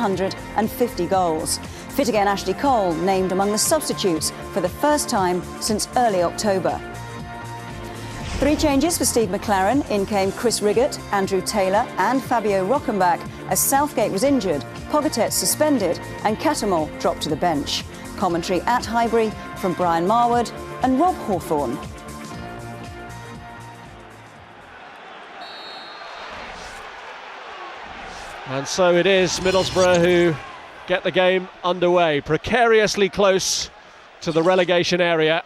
150 goals. Fit again Ashley Cole named among the substitutes for the first time since early October. 3 changes for Steve McClaren. In came Chris Riggott, Andrew Taylor and Fabio Rockenbach as Southgate was injured, Pogatetz suspended and Cattermole dropped to the bench. Commentary at Highbury from Brian Marwood and Rob Hawthorne. And so it is Middlesbrough who get the game underway, precariously close to the relegation area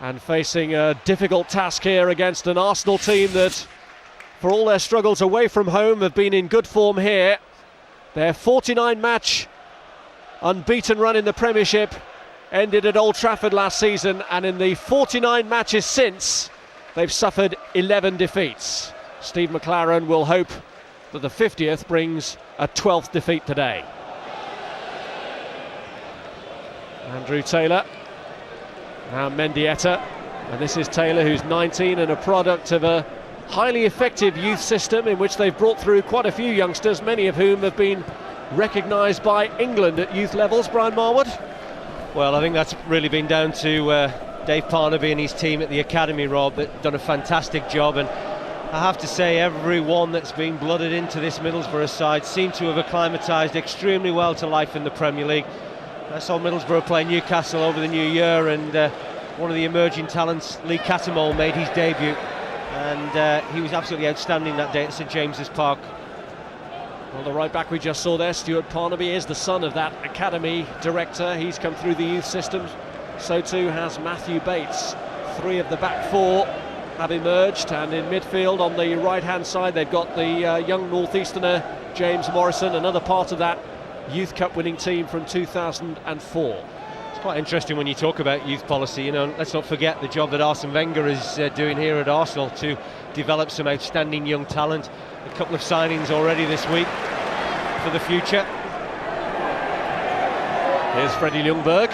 and facing a difficult task here against an Arsenal team that, for all their struggles away from home, have been in good form here. Their 49-match unbeaten run in the Premiership ended at Old Trafford last season, and in the 49 matches since, they've suffered 11 defeats. Steve McClaren will hope that the 50th brings a 12th defeat today. Andrew Taylor, now Mendieta, and this is Taylor, who's 19 and a product of a highly effective youth system in which they've brought through quite a few youngsters, many of whom have been recognised by England at youth levels. Brian Marwood? Well, I think that's really been down to Dave Parnaby and his team at the academy, Rob, that done a fantastic job, and I have to say everyone that's been blooded into this Middlesbrough side seemed to have acclimatised extremely well to life in the Premier League. I saw Middlesbrough play Newcastle over the new year, and one of the emerging talents, Lee Cattermole, made his debut, and he was absolutely outstanding that day at St James's Park. Well, the right back we just saw there, Stuart Parnaby, is the son of that academy director. He's come through the youth system. So too has Matthew Bates. 3 of the back 4 have emerged, and in midfield on the right-hand side they've got the young northeasterner James Morrison, another part of that Youth Cup winning team from 2004. It's quite interesting when you talk about youth policy, you know. Let's not forget the job that Arsene Wenger is doing here at Arsenal to develop some outstanding young talent. A couple of signings already this week for the future. Here's Freddie Ljungberg.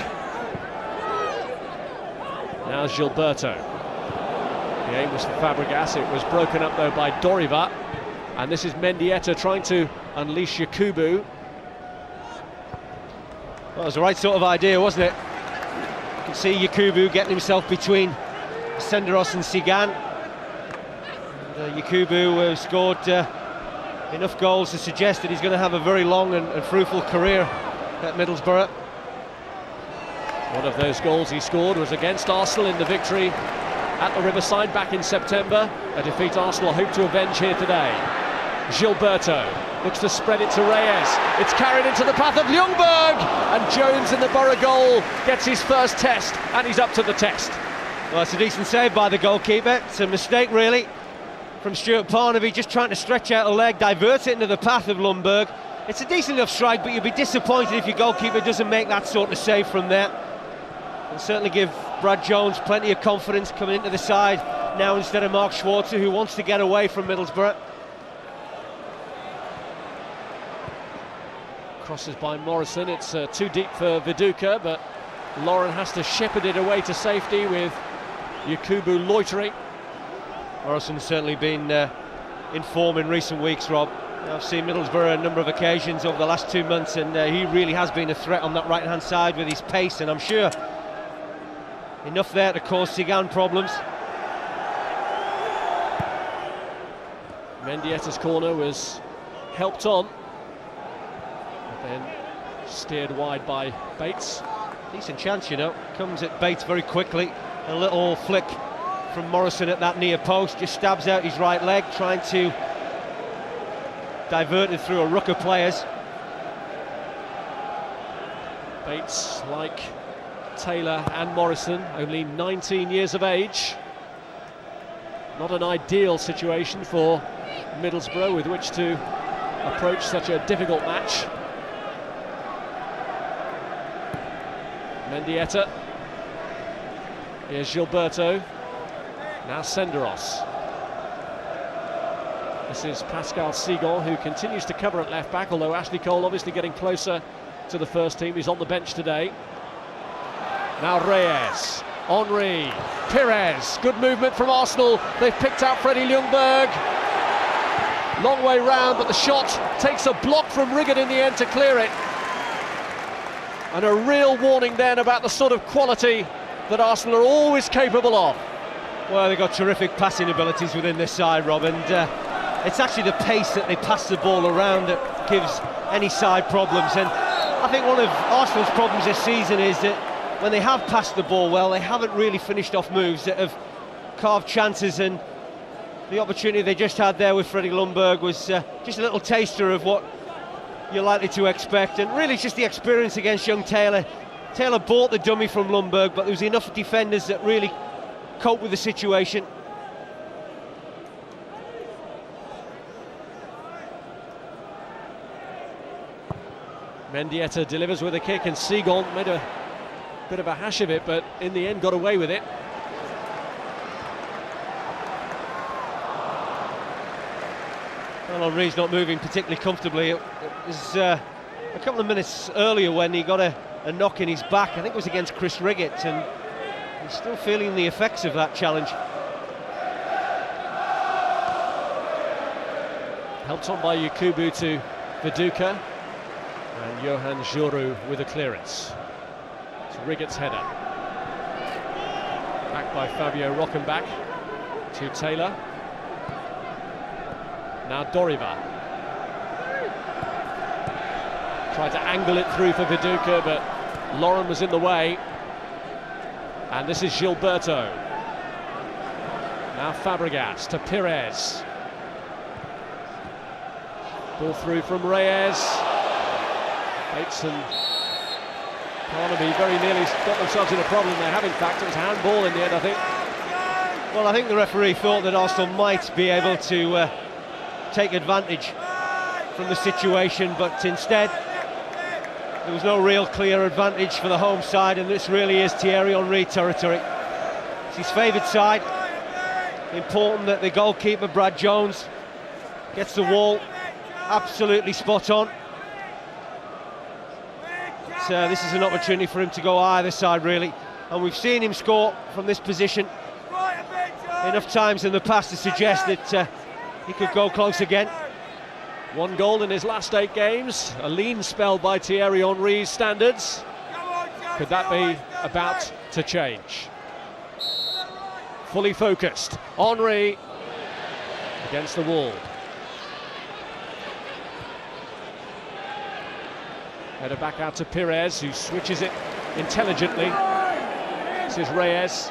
Now Gilberto. The aim was for Fabregas. It was broken up though by Doriva, and this is Mendieta trying to unleash Yakubu. Well, it was the right sort of idea, wasn't it? You can see Yakubu getting himself between Senderos and Sigan. And, Yakubu scored enough goals to suggest that he's going to have a very long and fruitful career at Middlesbrough. One of those goals he scored was against Arsenal in the victory at the Riverside back in September, a defeat Arsenal hope to avenge here today. Gilberto looks to spread it to Reyes. It's carried into the path of Ljungberg, and Jones in the Borough goal gets his first test, and he's up to the test. Well, it's a decent save by the goalkeeper. It's a mistake really from Stuart Parnaby, just trying to stretch out a leg, divert it into the path of Ljungberg. It's a decent enough strike, but you'd be disappointed if your goalkeeper doesn't make that sort of save from there. It'll certainly give Brad Jones plenty of confidence coming into the side now instead of Mark Schwarzer, who wants to get away from Middlesbrough. Crosses by Morrison. It's too deep for Viduka, but Lauren has to shepherd it away to safety with Yakubu loitering. Morrison's certainly been in form in recent weeks, Rob. I've seen Middlesbrough a number of occasions over the last 2 months, and he really has been a threat on that right-hand side with his pace, and I'm sure enough there to cause Sigan problems. Mendieta's corner was helped on, but then steered wide by Bates. Decent chance, you know. Comes at Bates very quickly. A little flick from Morrison at that near post, just stabs out his right leg, trying to divert it through a ruck of players. Bates, like Taylor and Morrison, only 19 years of age. Not an ideal situation for Middlesbrough with which to approach such a difficult match. Mendieta. Here's Gilberto. Now Senderos. This is Pascal Sigon, who continues to cover at left back, although Ashley Cole obviously getting closer to the first team. He's on the bench today. Now Reyes, Henry, Pires. Good movement from Arsenal. They've picked out Freddie Ljungberg. Long way round, but the shot takes a block from Riggett in the end to clear it. And a real warning then about the sort of quality that Arsenal are always capable of. Well, they've got terrific passing abilities within this side, Rob, and it's actually the pace that they pass the ball around that gives any side problems. And I think one of Arsenal's problems this season is that when they have passed the ball well, they haven't really finished off moves that have carved chances, and the opportunity they just had there with Freddie Ljungberg was just a little taster of what you're likely to expect, and really it's just the experience against young Taylor. Taylor bought the dummy from Ljungberg, but there was enough defenders that really cope with the situation. Mendieta delivers with a kick, and Seagon made a bit of a hash of it, but in the end got away with it. Well, Henry's not moving particularly comfortably. It was a couple of minutes earlier when he got a knock in his back. I think it was against Chris Riggett, and he's still feeling the effects of that challenge. Helped on by Yakubu to Viduka, and Johan Joru with a clearance. It's Riggett's header. Back by Fabio Rockenbach to Taylor. Now Doriva. Tried to angle it through for Viduka, but Lauren was in the way. And this is Gilberto. Now Fabregas to Pires. Ball through from Reyes. Bates and Barnaby very nearly got themselves in a problem. They have, in fact. It was handball in the end, I think. Well, I think the referee thought that Arsenal might be able to take advantage from the situation, but instead there was no real clear advantage for the home side, and this really is Thierry Henry territory. It's his favoured side. Important that the goalkeeper, Brad Jones, gets the wall absolutely spot on. But, this is an opportunity for him to go either side, really, and we've seen him score from this position enough times in the past to suggest that he could go close again. One goal in his last 8 games, a lean spell by Thierry Henry's standards. Could that be about to change? Fully focused, Henry against the wall. Header back out to Pires, who switches it intelligently. This is Reyes.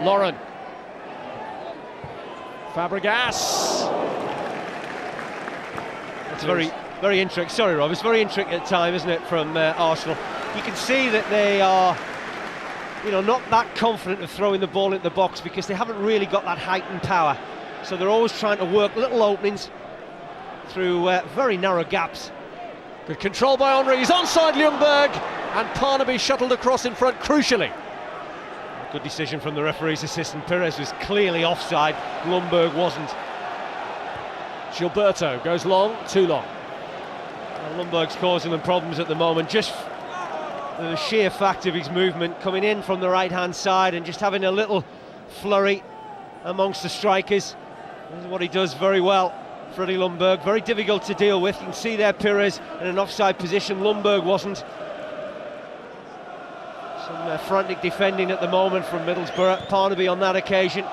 Lauren. Fabregas. It's very intricate. Sorry, Rob. It's very intricate time, isn't it, from Arsenal? You can see that they are, not that confident of throwing the ball into the box because they haven't really got that height and power. So they're always trying to work little openings through very narrow gaps. Good control by Henry. He's onside Ljungberg, and Parnaby shuttled across in front crucially. Good decision from the referee's assistant. Pires was clearly offside. Ljungberg wasn't. Gilberto goes long, too long. Well, Ljungberg's causing them problems at the moment. Just the sheer fact of his movement, coming in from the right-hand side and just having a little flurry amongst the strikers. This is what he does very well. Freddie Ljungberg, very difficult to deal with. You can see there Pires in an offside position. Ljungberg wasn't. Some frantic defending at the moment from Middlesbrough. Parnaby on that occasion.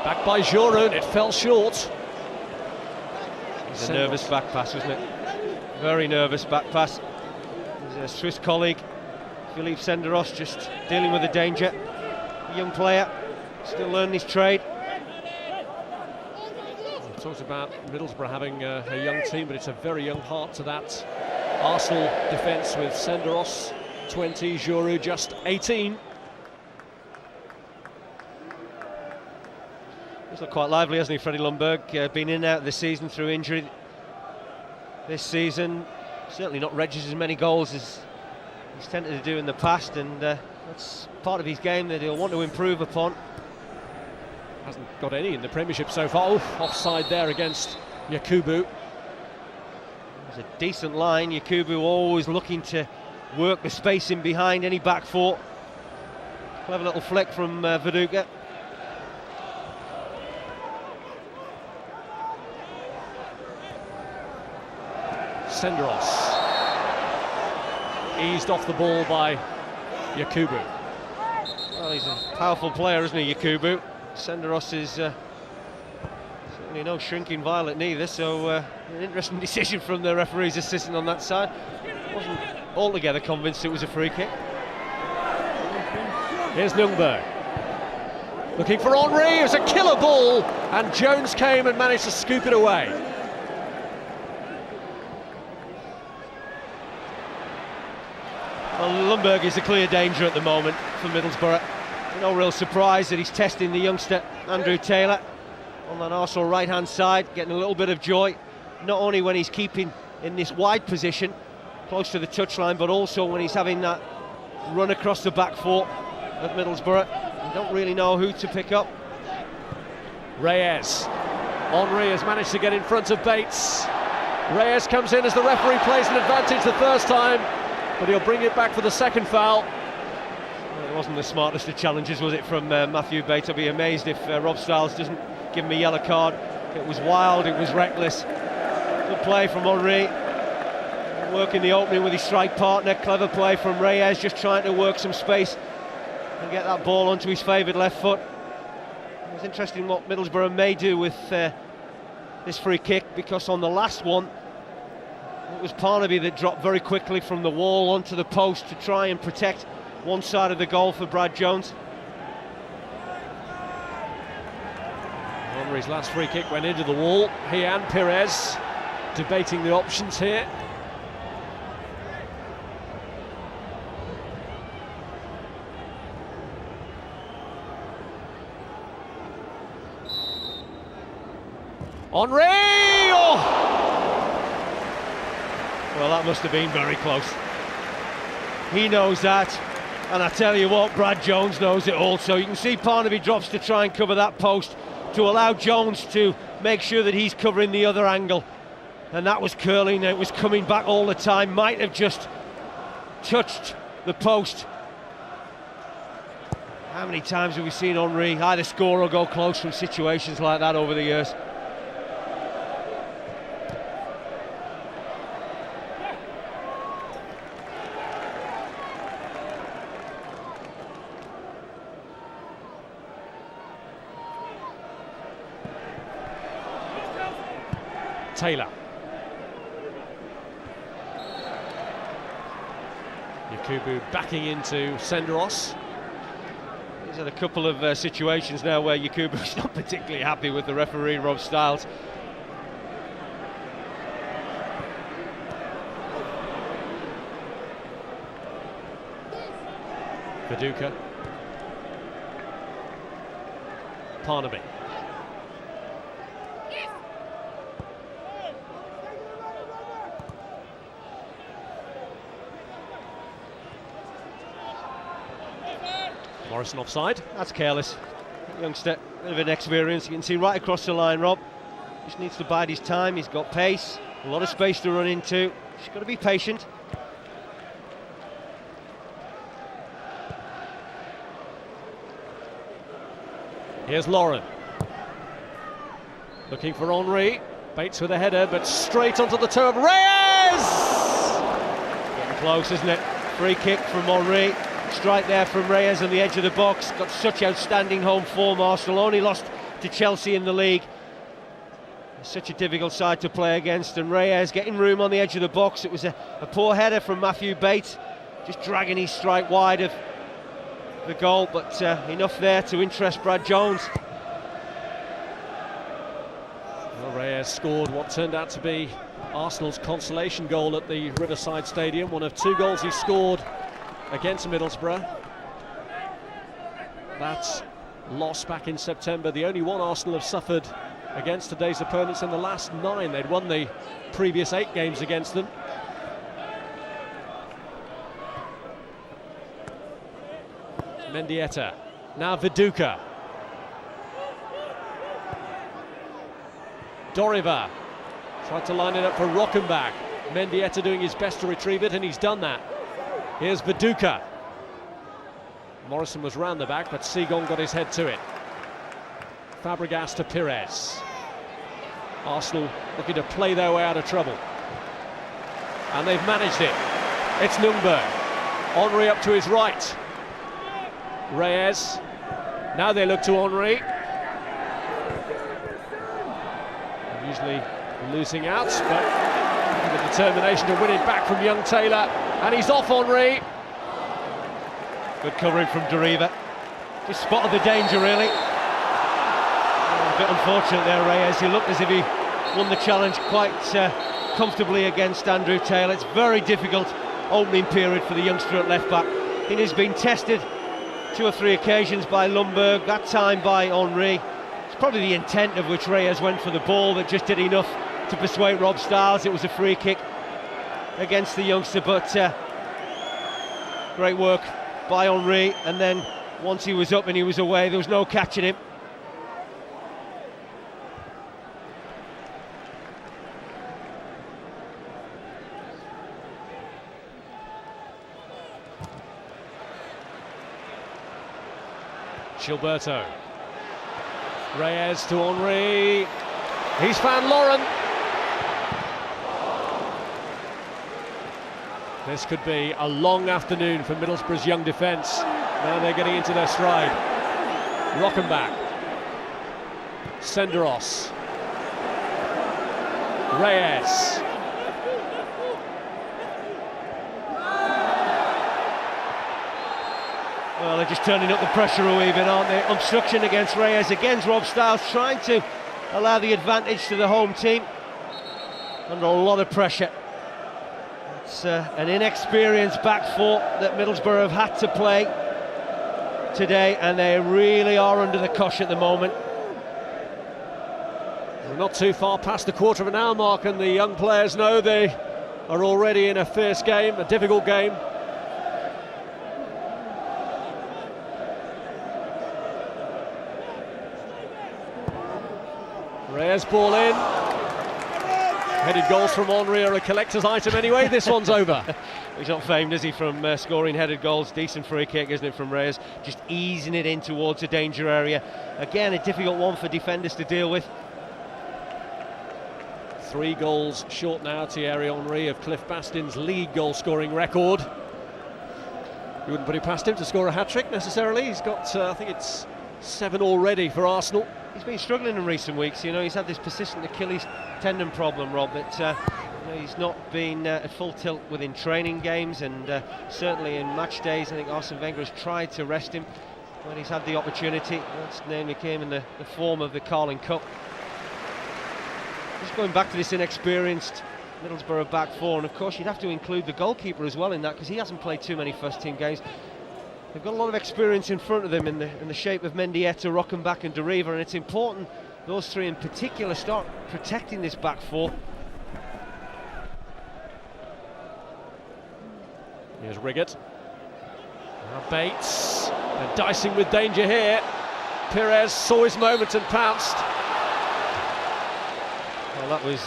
Back by Jorun, it fell short. It's a nervous back pass, wasn't it? Very nervous back pass. His Swiss colleague, Philippe Senderos, just dealing with the danger. A young player, still learning his trade. We talked about Middlesbrough having a young team, but it's a very young heart to that Arsenal defence with Senderos 20, Joru just 18. He's looked quite lively, hasn't he, Freddie Ljungberg? Been in and out of the season through injury this season. Certainly not registered as many goals as he's tended to do in the past, and that's part of his game that he'll want to improve upon. Hasn't got any in the Premiership so far. Oof, offside there against Yakubu. It's a decent line. Yakubu always looking to work the space in behind any back four. Clever little flick from Viduka. Senderos. Eased off the ball by Yakubu. Well, he's a powerful player, isn't he, Yakubu? Senderos is certainly no shrinking violet neither, so an interesting decision from the referee's assistant on that side. Wasn't altogether convinced it was a free kick. Here's Ljungberg. Looking for Henry, it was a killer ball, and Jones came and managed to scoop it away. Well, Ljungberg is a clear danger at the moment for Middlesbrough. No real surprise that he's testing the youngster Andrew Taylor on that Arsenal right-hand side, getting a little bit of joy, not only when he's keeping in this wide position, close to the touchline, but also when he's having that run across the back four of Middlesbrough. You don't really know who to pick up. Reyes. Henry has managed to get in front of Bates. Reyes comes in as the referee plays an advantage the first time, but he'll bring it back for the second foul. Well, it wasn't the smartest of challenges, was it, from Matthew Bates? I'd be amazed if Rob Stiles doesn't give him a yellow card. It was wild, it was reckless. Good play from Henry, working the opening with his strike partner. Clever play from Reyes, just trying to work some space and get that ball onto his favoured left foot. It's interesting what Middlesbrough may do with this free kick, because on the last one it was Parnaby that dropped very quickly from the wall onto the post to try and protect one side of the goal for Brad Jones. Henry's last free kick went into the wall. He and Pires debating the options here. Henry! Oh! Well, that must have been very close. He knows that, and I tell you what, Brad Jones knows it also. You can see Parnaby drops to try and cover that post to allow Jones to make sure that he's covering the other angle, and that was curling, it was coming back all the time. Might have just touched the post. How many times have we seen Henry either score or go close from situations like that over the years? Taylor. Yakubu backing into Senderos. He's had a couple of situations now where Yakubu's not particularly happy with the referee, Rob Stiles. Viduka. Parnaby. Morrison offside. That's careless. Youngster, bit of an experience. You can see right across the line, Rob. Just needs to bide his time. He's got pace, a lot of space to run into. Just got to be patient. Here's Lauren. Looking for Henry. Bates with a header, but straight onto the toe of Reyes! Getting close, isn't it? Free kick from Henry. Strike there from Reyes on the edge of the box. Got such outstanding home form, Arsenal. Only lost to Chelsea in the league. It's such a difficult side to play against, and Reyes getting room on the edge of the box. It was a poor header from Matthew Bates, just dragging his strike wide of the goal, but enough there to interest Brad Jones. Well, Reyes scored what turned out to be Arsenal's consolation goal at the Riverside Stadium, one of two goals he scored against Middlesbrough. That loss back in September, the only one Arsenal have suffered against today's opponents in the last 9. They'd won the previous 8 games against them. Mendieta, now Viduka. Doriva tried to line it up for Rockenbach. Mendieta doing his best to retrieve it, and he's done that. Here's Viduka. Morrison was round the back, but Seagon got his head to it. Fabregas to Pires. Arsenal looking to play their way out of trouble. And they've managed it. It's Ljungberg. Henry up to his right. Reyes. Now they look to Henry. Usually losing out, but the determination to win it back from young Taylor. And he's off Henry. Good covering from Deriva. Just spotted the danger, really. A bit unfortunate there, Reyes. He looked as if he won the challenge quite comfortably against Andrew Taylor. It's very difficult opening period for the youngster at left back. He has been tested 2 or 3 occasions by Ljungberg, that time by Henry. It's probably the intent of which Reyes went for the ball that just did enough to persuade Rob Stiles. It was a free kick against the youngster, but great work by Henry, and then once he was up and he was away, there was no catching him. Gilberto. Reyes to Henry. He's found Lauren. This could be a long afternoon for Middlesbrough's young defence. Now they're getting into their stride. Rockenbach. Senderos. Reyes. Well, they're just turning up the pressure a wee bit, aren't they? Obstruction against Reyes. Again, Rob Stiles trying to allow the advantage to the home team. Under a lot of pressure. It's an inexperienced back four that Middlesbrough have had to play today, and they really are under the cosh at the moment. We're not too far past the quarter of an hour mark, and the young players know they are already in a fierce game, a difficult game. Reyes ball in. Headed goals from Henry are a collector's item anyway. This one's over. He's not famed, is he, from scoring headed goals? Decent free kick, isn't it, from Reyes? Just easing it in towards the danger area. Again, a difficult one for defenders to deal with. 3 goals short now, Thierry Henry, of Cliff Bastin's league goal-scoring record. You wouldn't put it past him to score a hat-trick necessarily. He's got, I think it's 7 already for Arsenal. He's been struggling in recent weeks. You know, he's had this persistent Achilles tendon problem, Rob, that you know, he's not been at full tilt within training games, and certainly in match days. I think Arsene Wenger has tried to rest him when he's had the opportunity. That namely came in the form of the Carling Cup. Just going back to this inexperienced Middlesbrough back four, and of course you'd have to include the goalkeeper as well in that, because he hasn't played too many first team games. They've got a lot of experience in front of them in the shape of Mendieta, Rockenbach and Deriva, and it's important those 3 in particular start protecting this back four. Here's Riggott. Now Bates. They're dicing with danger here. Pires saw his moment and pounced. Well, that was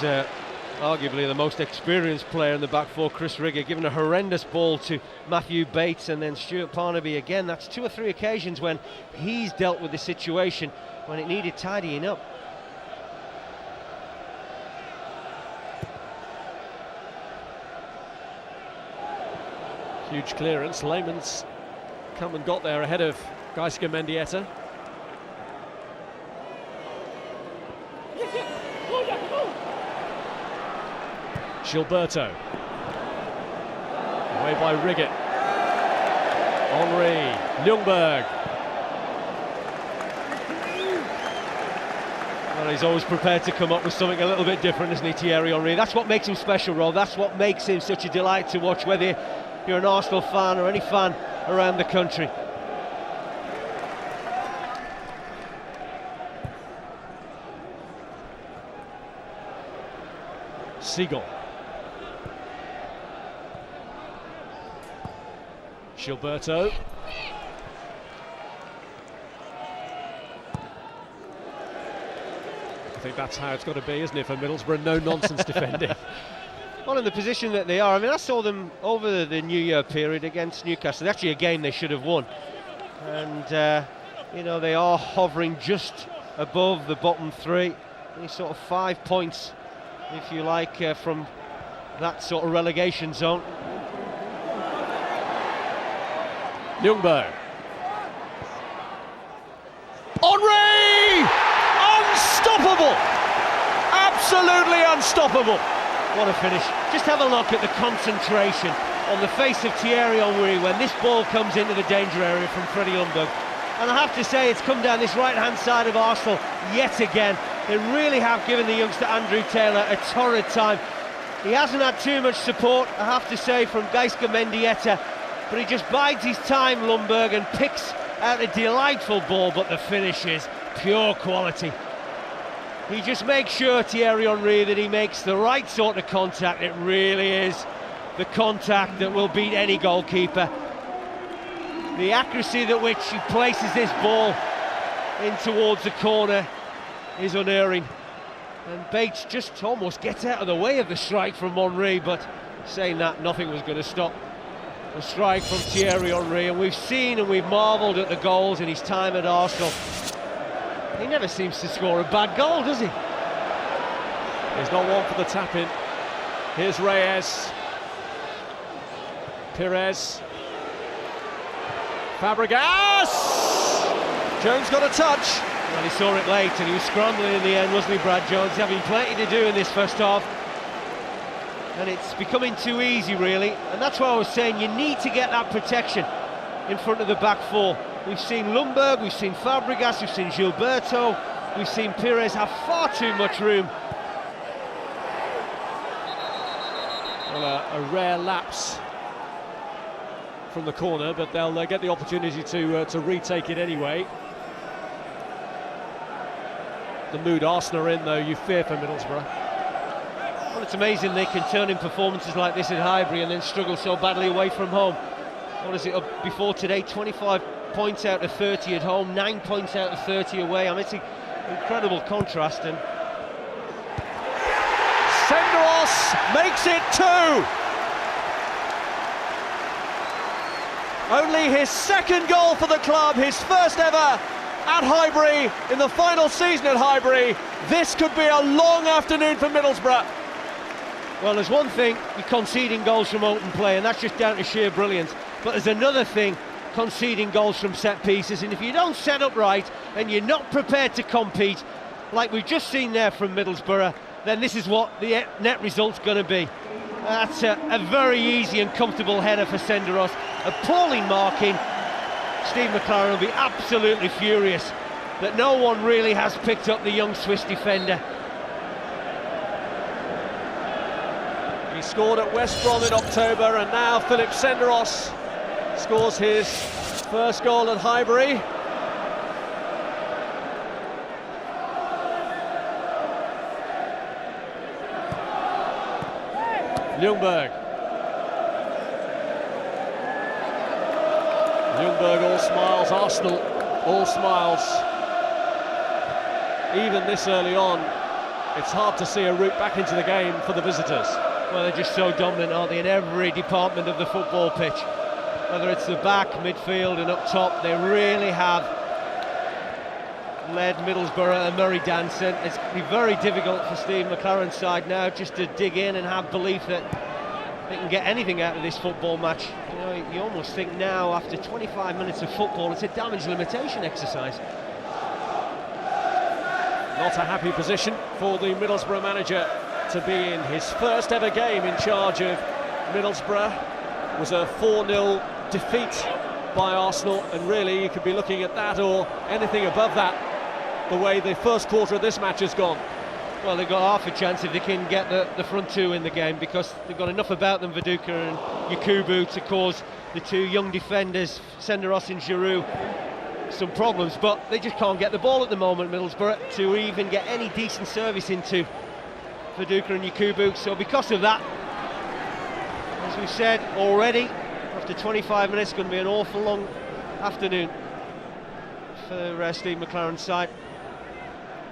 arguably the most experienced player in the back four, Chris Riggott, giving a horrendous ball to Matthew Bates, and then Stuart Parnaby again. That's 2 or 3 occasions when he's dealt with the situation when it needed tidying up. Huge clearance. Lehmann's come and got there ahead of Gaisca Mendieta. Gilberto. Away by Riggott. Henry. Ljungberg. Well, he's always prepared to come up with something a little bit different, isn't he, Thierry Henry? That's what makes him special, Rob. That's what makes him such a delight to watch, whether you're an Arsenal fan or any fan around the country. Seagull. Gilberto. I think that's how it's got to be, isn't it, for Middlesbrough? No nonsense defending. Well, in the position that they are, I mean, I saw them over the New Year period against Newcastle. Actually, a game they should have won. And, you know, they are hovering just above the bottom three. Only sort of 5 points, if you like, from that sort of relegation zone. Ljungberg. Henry! Unstoppable! Absolutely unstoppable! What a finish. Just have a look at the concentration on the face of Thierry Henry when this ball comes into the danger area from Freddie Ljungberg. And I have to say, it's come down this right-hand side of Arsenal yet again. They really have given the youngster Andrew Taylor a torrid time. He hasn't had too much support, I have to say, from Gaizka Mendieta, but he just bides his time, Ljungberg, and picks out a delightful ball, but the finish is pure quality. He just makes sure, Thierry Henry, that he makes the right sort of contact. It really is the contact that will beat any goalkeeper. The accuracy at which he places this ball in towards the corner is unerring. And Bates just almost gets out of the way of the strike from Henry, but saying that, nothing was going to stop the strike from Thierry Henry. And we've seen and we've marvelled at the goals in his time at Arsenal. He never seems to score a bad goal, does he? He's not one for the tap-in. Here's Reyes. Pires. Fabregas! Jones got a touch. Well, he saw it late and he was scrambling in the end, wasn't he, Brad Jones? Having plenty to do in this first half. And it's becoming too easy, really. And that's why I was saying you need to get that protection in front of the back four. We've seen Ljungberg, we've seen Fabregas, we've seen Gilberto, we've seen Pires have far too much room. Well, a rare lapse from the corner, but they'll get the opportunity to retake it anyway. The mood Arsenal are in, though, you fear for Middlesbrough. Well, it's amazing they can turn in performances like this at Highbury and then struggle so badly away from home. What is it, up before today, 25 points out of 30 at home, 9 points out of 30 away. I mean, it's an incredible contrast. And Senderos makes it 2! Only his second goal for the club, his first ever at Highbury, in the final season at Highbury. This could be a long afternoon for Middlesbrough. Well, there's one thing, you're conceding goals from open play, and that's just down to sheer brilliance. But there's another thing, conceding goals from set pieces, and if you don't set up right and you're not prepared to compete, like we've just seen there from Middlesbrough, then this is what the net result's going to be. That's a very easy and comfortable header for Senderos. Appalling marking. Steve McClaren will be absolutely furious that no one really has picked up the young Swiss defender. He scored at West Brom in October, and now Philip Senderos scores his first goal at Highbury. Ljungberg. Ljungberg all smiles, Arsenal all smiles. Even this early on, it's hard to see a route back into the game for the visitors. Well, they're just so dominant, aren't they, in every department of the football pitch. Whether it's the back, midfield and up top, they really have led Middlesbrough and Murray Danson. It's going to be very difficult for Steve McClaren's side now just to dig in and have belief that they can get anything out of this football match. You know, you almost think now, after 25 minutes of football, it's a damage limitation exercise. Not a happy position for the Middlesbrough manager to be in. His first ever game in charge of Middlesbrough was a 4-0 defeat by Arsenal, and really you could be looking at that or anything above that, the way the first quarter of this match has gone. Well, they've got half a chance if they can get the front two in the game, because they've got enough about them, Viduka and Yakubu, to cause the two young defenders, Senderos and Giroud, some problems. But they just can't get the ball at the moment, Middlesbrough, to even get any decent service into Viduka and Yakubu. So because of that, as we've said already, after 25 minutes, it's going to be an awful long afternoon for Steve McClaren's side.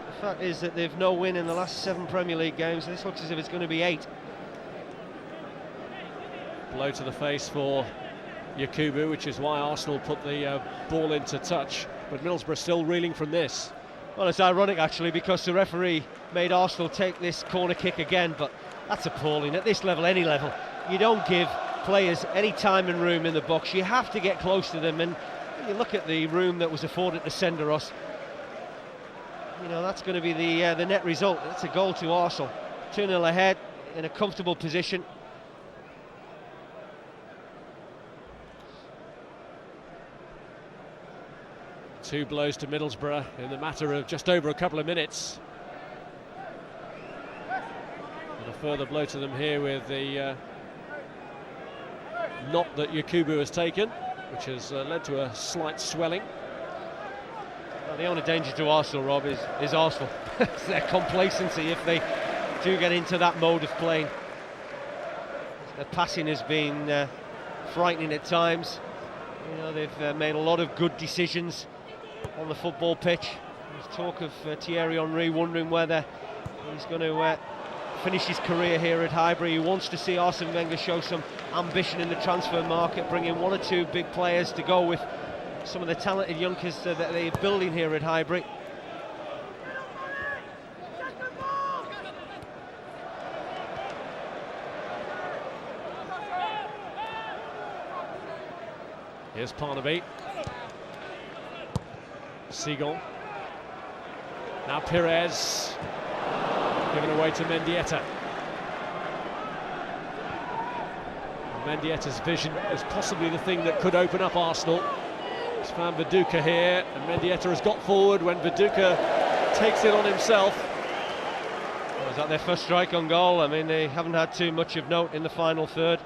The fact is that they've no win in the last 7 Premier League games. This looks as if it's going to be 8. Blow to the face for Yakubu, which is why Arsenal put the ball into touch. But Middlesbrough still reeling from this. Well, it's ironic actually, because the referee made Arsenal take this corner kick again, but that's appalling. At this level, any level, you don't give players any time and room in the box. You have to get close to them, and you look at the room that was afforded to Senderos. You know, that's going to be the net result. It's a goal to Arsenal. 2-0 ahead, in a comfortable position. Two blows to Middlesbrough in the matter of just over a couple of minutes. And a further blow to them here with the knock that Yakubu has taken, which has led to a slight swelling. Well, the only danger to Arsenal, Rob, is Arsenal. It's their complacency if they do get into that mode of playing. Their passing has been frightening at times. You know, they've made a lot of good decisions on the football pitch. There's talk of Thierry Henry wondering whether he's going to finish his career here at Highbury. He wants to see Arsene Wenger show some ambition in the transfer market, bring in one or two big players to go with some of the talented youngsters that they're building here at Highbury. Here's Parnaby. Seagull. Now Pires. Given away to Mendieta. Mendietta's vision is possibly the thing that could open up Arsenal. He's found Viduka here, and Mendieta has got forward when Viduka takes it on himself. Was that their first strike on goal? I mean, they haven't had too much of note in the final third.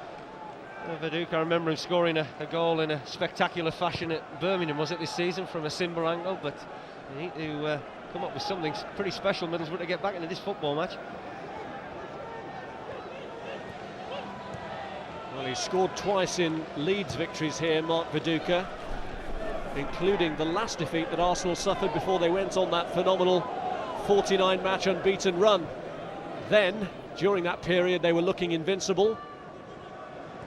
Viduka, I remember him scoring a goal in a spectacular fashion at Birmingham, was it, this season, from a Simba angle, but you need to come up with something pretty special, Middlesbrough, to get back into this football match. Well, he scored twice in Leeds victories here, Mark Viduka, including the last defeat that Arsenal suffered before they went on that phenomenal 49-match unbeaten run. Then, during that period, they were looking invincible.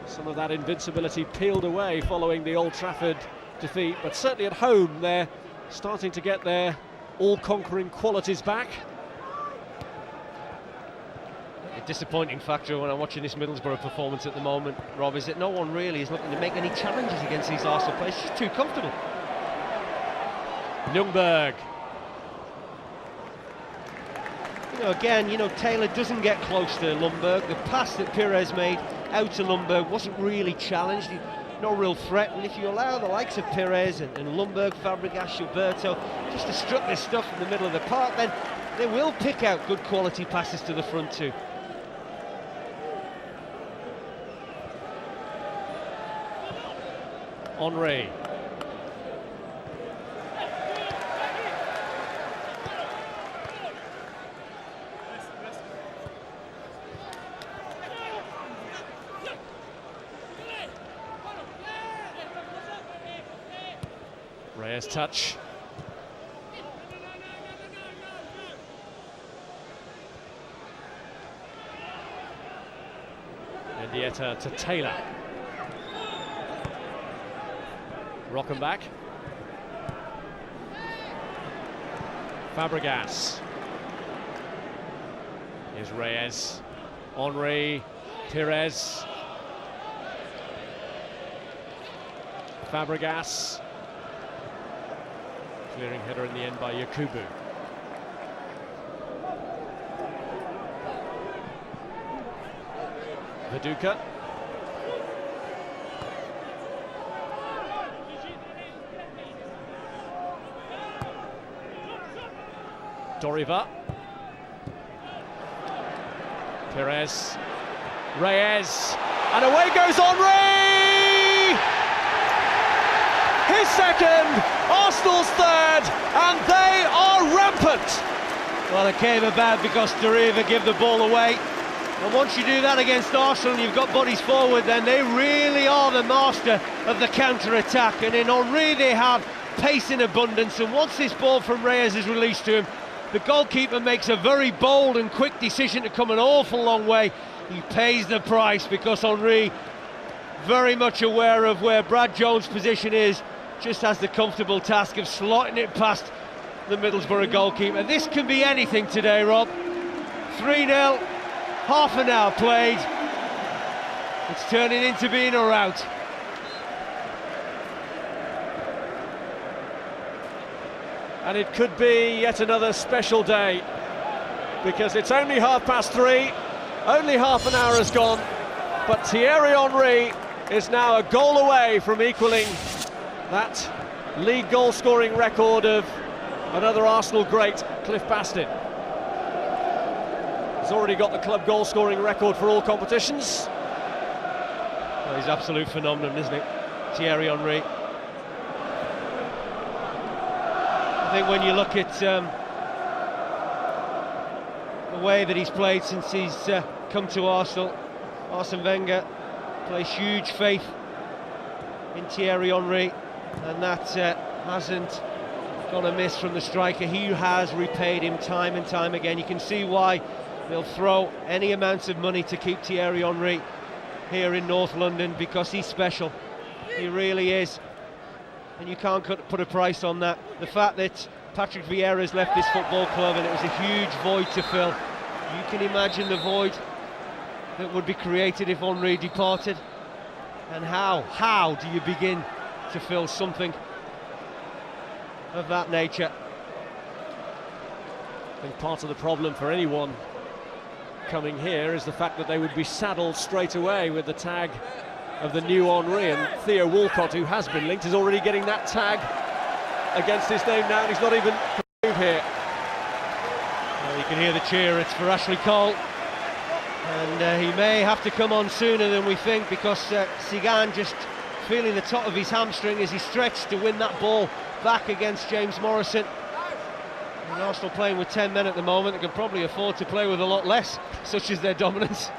Some of that invincibility peeled away following the Old Trafford defeat, but certainly at home they're starting to get their all-conquering qualities back. A disappointing factor when I'm watching this Middlesbrough performance at the moment, Rob, is that no one really is looking to make any challenges against these Arsenal players. It's just too comfortable. Ljungberg. You know, again, you know, Taylor doesn't get close to Ljungberg. The pass that Pires made out to Ljungberg wasn't really challenged. No real threat, and if you allow the likes of Pires and Ljungberg, Fabregas, Gilberto just to strut this stuff in the middle of the park, then they will pick out good quality passes to the front too. Henry. Reyes touch. Mendieta to Taylor. Rockenbach. Fabregas. Here's Reyes. Henry. Pires. Fabregas. Clearing header in the end by Yakubu. Viduka. Doriva. Pires. Reyes. And away goes Henry! His second, Arsenal's third, and they are rampant. Well, it came about because Doriva gave the ball away. And once you do that against Arsenal and you've got bodies forward, then they really are the master of the counter-attack. And in Henry they have pace in abundance, and once this ball from Reyes is released to him, the goalkeeper makes a very bold and quick decision to come an awful long way. He pays the price because Henry very much aware of where Brad Jones' position is, just has the comfortable task of slotting it past the Middlesbrough goalkeeper. This can be anything today, Rob. 3-0, half an hour played. It's turning into being a rout. And it could be yet another special day, because it's only 3:30, only half an hour has gone, but Thierry Henry is now a goal away from equaling that league goal-scoring record of another Arsenal great, Cliff Bastin. He's already got the club goal-scoring record for all competitions. Well, he's absolute phenomenon, isn't he, Thierry Henry? I think when you look at the way that he's played since he's come to Arsenal, Arsene Wenger placed huge faith in Thierry Henry, and that hasn't gone amiss from the striker. He has repaid him time and time again. You can see why they'll throw any amount of money to keep Thierry Henry here in North London, because he's special. He really is. And you can't put a price on that. The fact that Patrick Vieira's left this football club and it was a huge void to fill. You can imagine the void that would be created if Henry departed. And how do you begin to fill something of that nature? I think part of the problem for anyone coming here is the fact that they would be saddled straight away with the tag of the new Henry, and Theo Walcott, who has been linked, is already getting that tag against his name now, and he's not even move here. Well, you can hear the cheer. It's for Ashley Cole, and he may have to come on sooner than we think, because Sigan just feeling the top of his hamstring as he stretched to win that ball back against James Morrison. And Arsenal playing with 10 men at the moment. They can probably afford to play with a lot less, such as their dominance.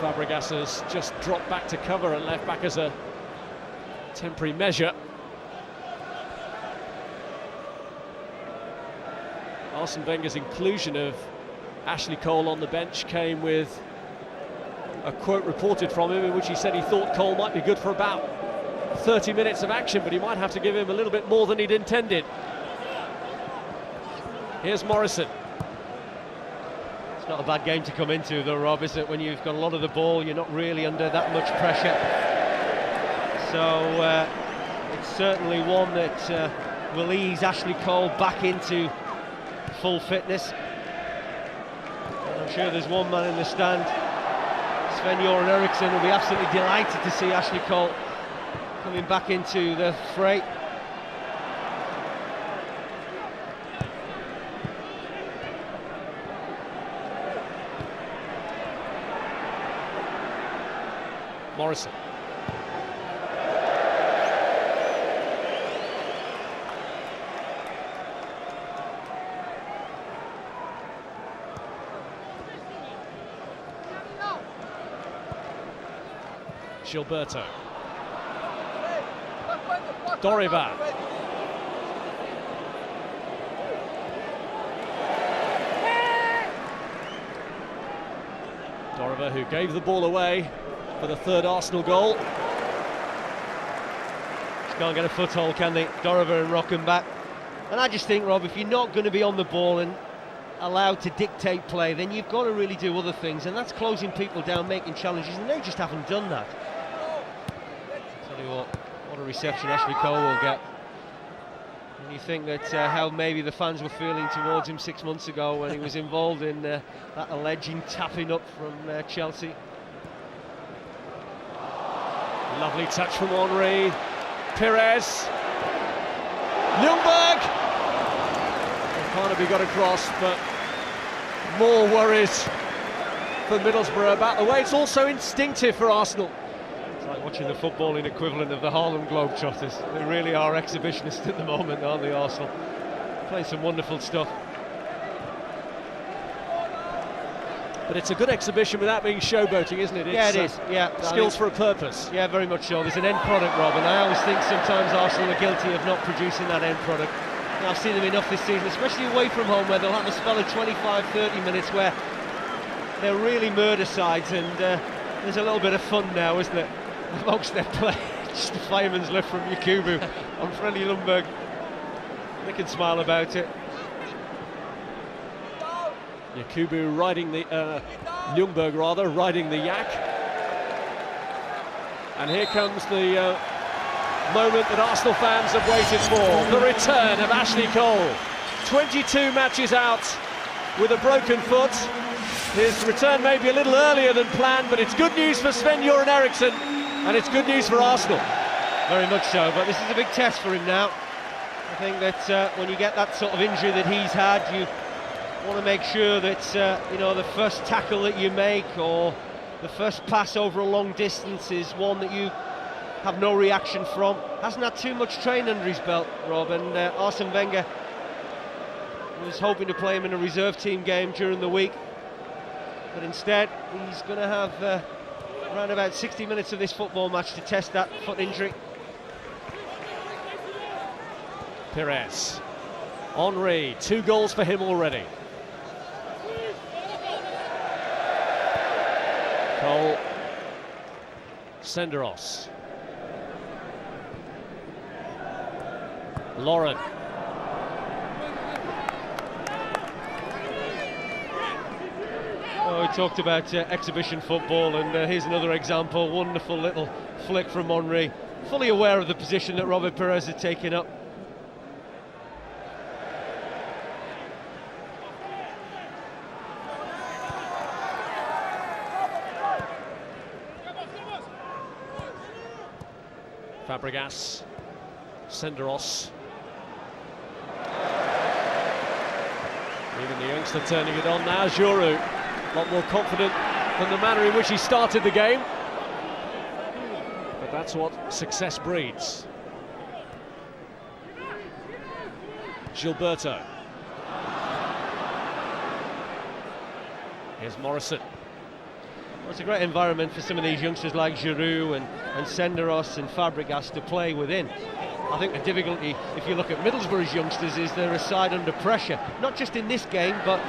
Fabregas has just dropped back to cover and left back as a temporary measure. Arsene Wenger's inclusion of Ashley Cole on the bench came with a quote reported from him in which he said he thought Cole might be good for about 30 minutes of action, but he might have to give him a little bit more than he'd intended. Here's Morrison. It's not a bad game to come into though, Rob, is it? When you've got a lot of the ball, you're not really under that much pressure. So it's certainly one that will ease Ashley Cole back into full fitness. And I'm sure there's one man in the stand, Sven-Göran Eriksson, will be absolutely delighted to see Ashley Cole coming back into the fray. Morrison. Gilberto. Doriva. Doriva, who gave the ball away for the third Arsenal goal. Just can't get a foothold, can they? Doriva and Rockenbach. And I just think, Rob, if you're not going to be on the ball and allowed to dictate play, then you've got to really do other things, and that's closing people down, making challenges, and they just haven't done that. Tell you what a reception Ashley Cole will get. And you think that how maybe the fans were feeling towards him 6 months ago when he was involved in that alleged tapping up from Chelsea. Lovely touch from Henry. Perez. Ljungberg. Carnaby got across, but more worries for Middlesbrough about the way it's also instinctive for Arsenal. It's like watching the footballing equivalent of the Harlem Globetrotters. They really are exhibitionists at the moment, aren't they, Arsenal? Playing some wonderful stuff. But it's a good exhibition without being showboating, isn't it? Yeah, it is. Yeah, skills for a purpose. Yeah, very much so. There's an end product, Rob, and I always think sometimes Arsenal are guilty of not producing that end product. And I've seen them enough this season, especially away from home, where they'll have a spell of 25-30 minutes where they're really murder sides, and there's a little bit of fun now, isn't it, amongst their play. Just a fireman's lift from Yakubu on Freddie Ljungberg. They can smile about it. Yakubu riding the Ljungberg rather riding the yak, and here comes the moment that Arsenal fans have waited for, the return of Ashley Cole. 22 matches out with a broken foot. His return may be a little earlier than planned, but it's good news for Sven-Göran Eriksson, and it's good news for Arsenal. Very much so, but this is a big test for him now. I think that when you get that sort of injury that he's had, you want to make sure that you know, the first tackle that you make or the first pass over a long distance is one that you have no reaction from. Hasn't had too much training under his belt, Rob, and Arsene Wenger was hoping to play him in a reserve team game during the week, but instead he's going to have around about 60 minutes of this football match to test that foot injury. Pires, Henry, 2 goals for him already. Cole, Senderos, Lauren. Oh, we talked about exhibition football, and here's another example. Wonderful little flick from Henry, fully aware of the position that Robert Pires had taken up. Fabregas, Senderos. Even the youngster turning it on now, Giroud. A lot more confident than the manner in which he started the game. But that's what success breeds. Gilberto. Here's Morrison. Well, it's a great environment for some of these youngsters like Giroud and Senderos and Fabregas to play within. I think the difficulty, if you look at Middlesbrough's youngsters, is they're a side under pressure, not just in this game, but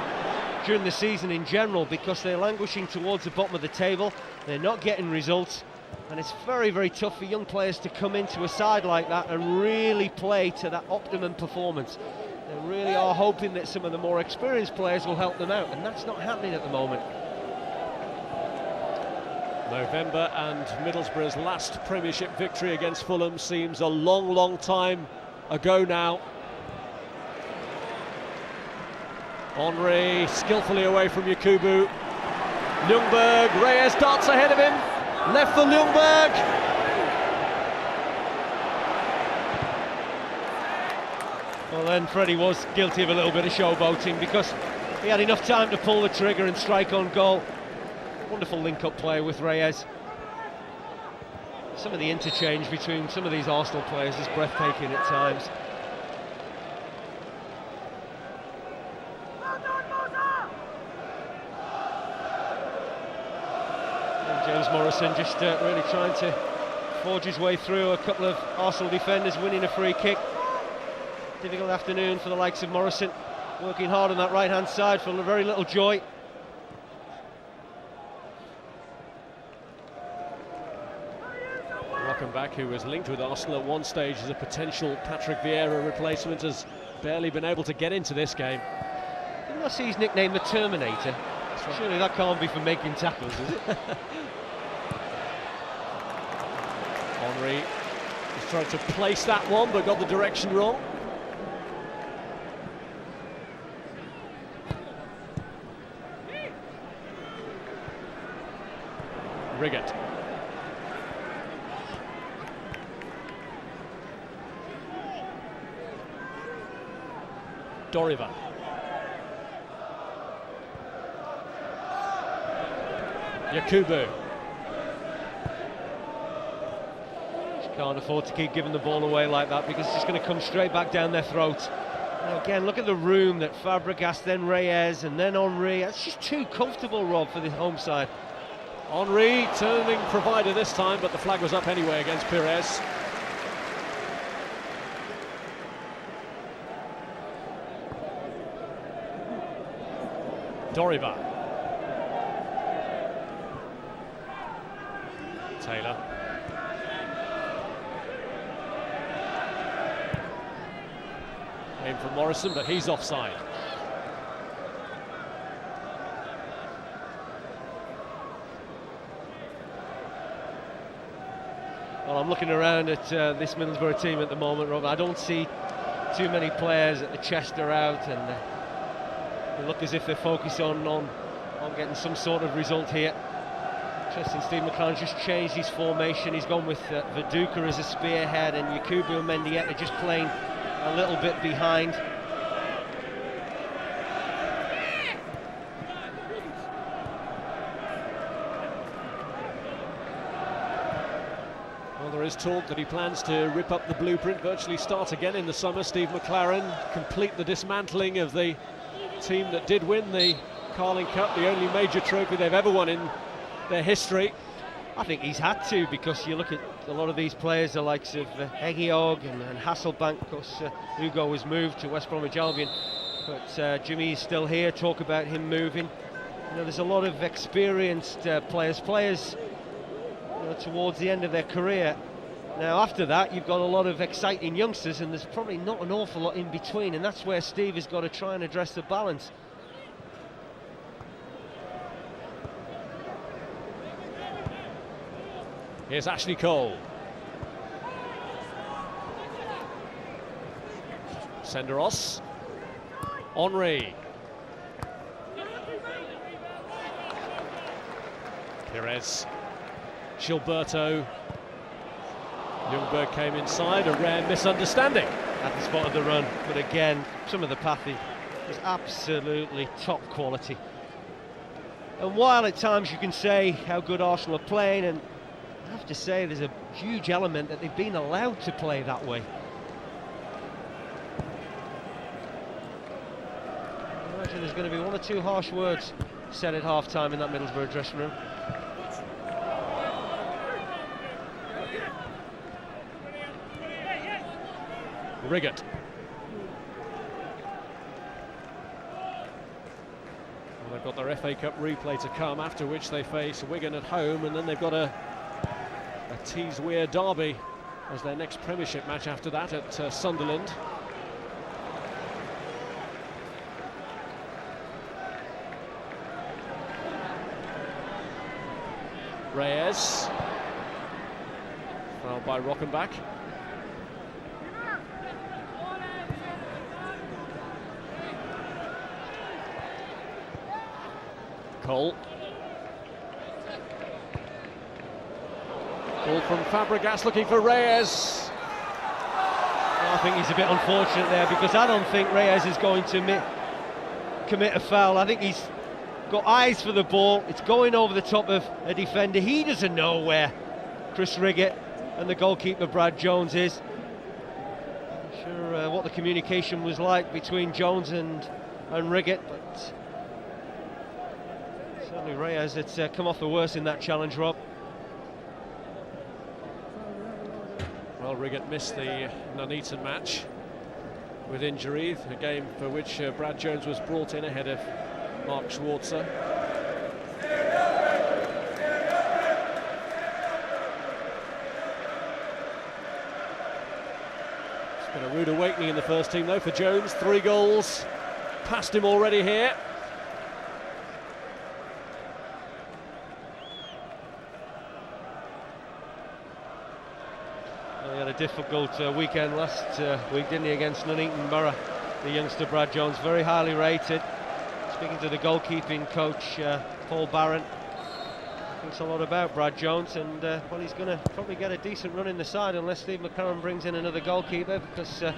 during the season in general, because they're languishing towards the bottom of the table. They're not getting results, and it's very, very tough for young players to come into a side like that and really play to that optimum performance. They really are hoping that some of the more experienced players will help them out, and that's not happening at the moment. November, and Middlesbrough's last Premiership victory against Fulham seems a long, long time ago now. Henry skillfully away from Yakubu. Ljungberg, Reyes darts ahead of him. Left for Ljungberg. Well, then Freddie was guilty of a little bit of showboating, because he had enough time to pull the trigger and strike on goal. Wonderful link-up play with Reyes. Some of the interchange between some of these Arsenal players is breathtaking at times. And James Morrison just really trying to forge his way through a couple of Arsenal defenders, winning a free kick. Difficult afternoon for the likes of Morrison, working hard on that right-hand side for very little joy. Back, who was linked with Arsenal at one stage as a potential Patrick Vieira replacement, has barely been able to get into this game. Didn't I see his nickname the Terminator? Right. Surely that can't be for making tackles, is it? Henry was trying to place that one, but got the direction wrong. Riggett. Doriva. Yakubu. Can't afford to keep giving the ball away like that, because it's just going to come straight back down their throats. Now again, look at the room that Fabregas, then Reyes, and then Henry. That's just too comfortable, Rob, for the home side. Henry turning provider this time, but the flag was up anyway against Pires. Doriva. Came from Morrison, but he's offside. Well, I'm looking around at this Middlesbrough team at the moment, Rob. I don't see too many players that the chest are out, and they look as if they're focused on getting some sort of result here. Interesting, Steve McClaren just changed his formation. He's gone with Viduka as a spearhead, and Yakubu and Mendieta just playing a little bit behind. Well, there is talk that he plans to rip up the blueprint, virtually start again in the summer. Steve McClaren, complete the dismantling of the team that did win the Carling Cup, the only major trophy they've ever won in their history. I think he's had to, because you look at a lot of these players, the likes of Hegiog and Hasselbank. Of course, Hugo was moved to West Bromwich Albion, but Jimmy is still here. Talk about him moving. You know, there's a lot of experienced players towards the end of their career. Now, after that, you've got a lot of exciting youngsters, and there's probably not an awful lot in between, and that's where Steve has got to try and address the balance. Here's Ashley Cole. Senderos. Henry. Perez. Gilberto. Ljungberg came inside, a rare misunderstanding At the spot of the run, but again, some of the pathing was absolutely top quality. And while at times you can say how good Arsenal are playing, and I have to say there's a huge element that they've been allowed to play that way. I imagine there's going to be one or two harsh words said at half-time in that Middlesbrough dressing room. Riggott. Well, they've got their FA Cup replay to come, after which they face Wigan at home, and then they've got a Tees-Weir derby as their next Premiership match after that at Sunderland. Reyes, fouled by Rockenbach. Cole. Ball from Fabregas looking for Reyes. I think he's a bit unfortunate there, because I don't think Reyes is going to commit a foul. I think he's got eyes for the ball. It's going over the top of a defender. He doesn't know where Chris Riggott and the goalkeeper Brad Jones is. Not sure what the communication was like between Jones and Riggott, but certainly Reyes had come off the worst in that challenge, Rob. Well, Riggott missed the Nuneaton match with injury, a game for which Brad Jones was brought in ahead of Mark Schwarzer. It's been a rude awakening in the first team though for Jones. 3 goals past him already here. He had a difficult weekend last week, didn't he, against Nuneaton Borough. The youngster Brad Jones, very highly rated. Speaking to the goalkeeping coach, Paul Barron, thinks a lot about Brad Jones, and well, he's going to probably get a decent run in the side unless Steve McClaren brings in another goalkeeper, because it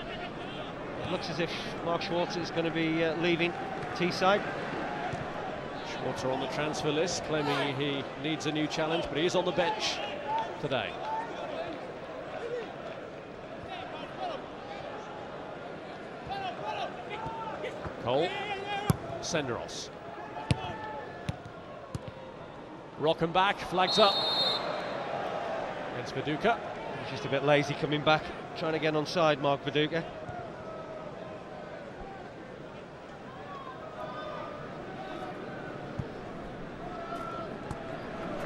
looks as if Mark Schwarzer is going to be leaving Teesside. Schwarzer on the transfer list, claiming he needs a new challenge, but he is on the bench today. Cole. Senderos. Rockenbach flags up against Viduka. He's just a bit lazy coming back, trying to get onside Mark Viduka.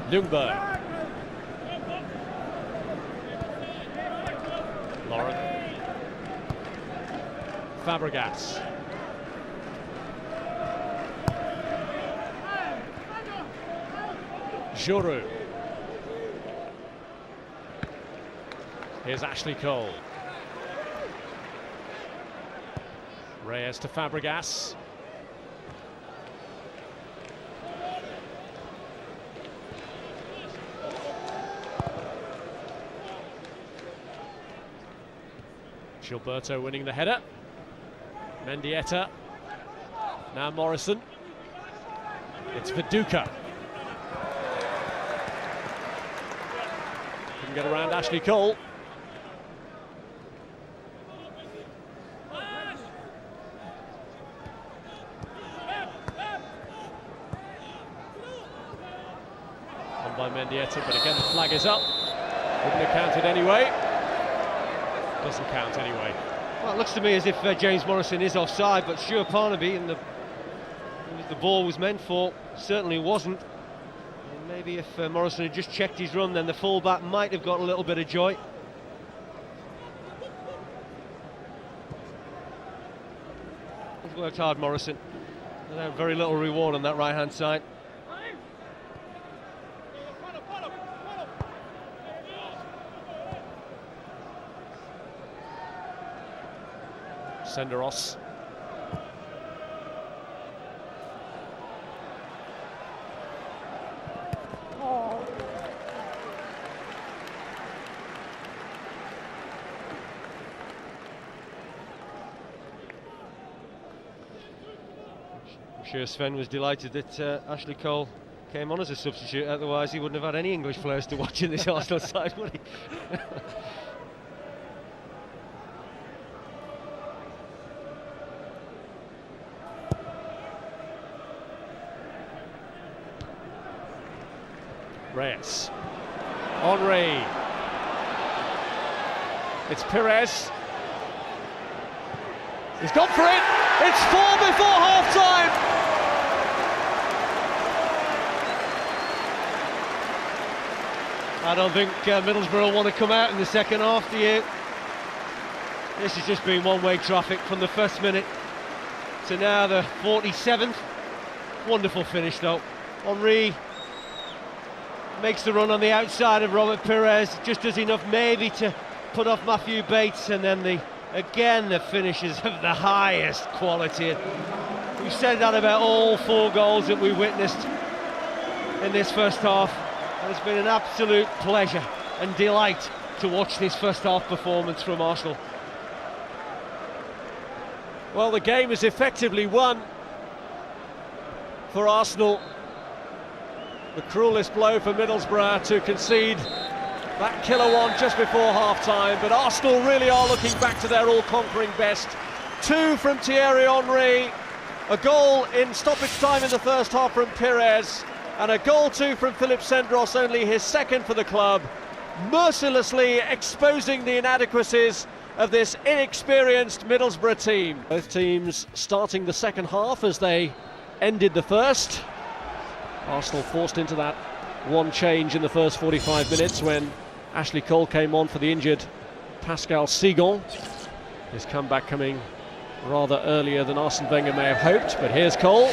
Ljungberg. Lauren. Fabregas. Giroud. Here's Ashley Cole. Reyes to Fabregas. Gilberto winning the header. Mendieta. Now Morrison. It's Viduka. Couldn't get around Ashley Cole. On by Mendieta, but again the flag is up. Wouldn't have counted anyway. Doesn't count anyway. Well, it looks to me as if James Morrison is offside, but Stuart Parnaby, and the ball was meant for, certainly wasn't. And maybe if Morrison had just checked his run, then the fullback might have got a little bit of joy. He's worked hard, Morrison. Without very little reward on that right-hand side. Senderos. I'm sure Sven was delighted that Ashley Cole came on as a substitute, otherwise he wouldn't have had any English players to watch in this Arsenal side, would he? Reyes. Henry. It's Perez. He's gone for it. It's 4 before half-time. I don't think Middlesbrough want to come out in the second half, do you? This has just been one-way traffic from the first minute to now the 47th. Wonderful finish though. Henry makes the run on the outside of Robert Perez, just does enough maybe to put off Matthew Bates, and then the finishes of the highest quality. We've said that about all 4 goals that we witnessed in this first half, and it's been an absolute pleasure and delight to watch this first half performance from Arsenal. Well, the game is effectively won for Arsenal. The cruelest blow for Middlesbrough to concede that killer one just before half-time, but Arsenal really are looking back to their all-conquering best. 2 from Thierry Henry, a goal in stoppage time in the first half from Perez, and a goal too from Philip Senderos, only his second for the club, mercilessly exposing the inadequacies of this inexperienced Middlesbrough team. Both teams starting the second half as they ended the first. Arsenal forced into that one change in the first 45 minutes when Ashley Cole came on for the injured Pascal Sigon. His comeback coming rather earlier than Arsene Wenger may have hoped, but here's Cole,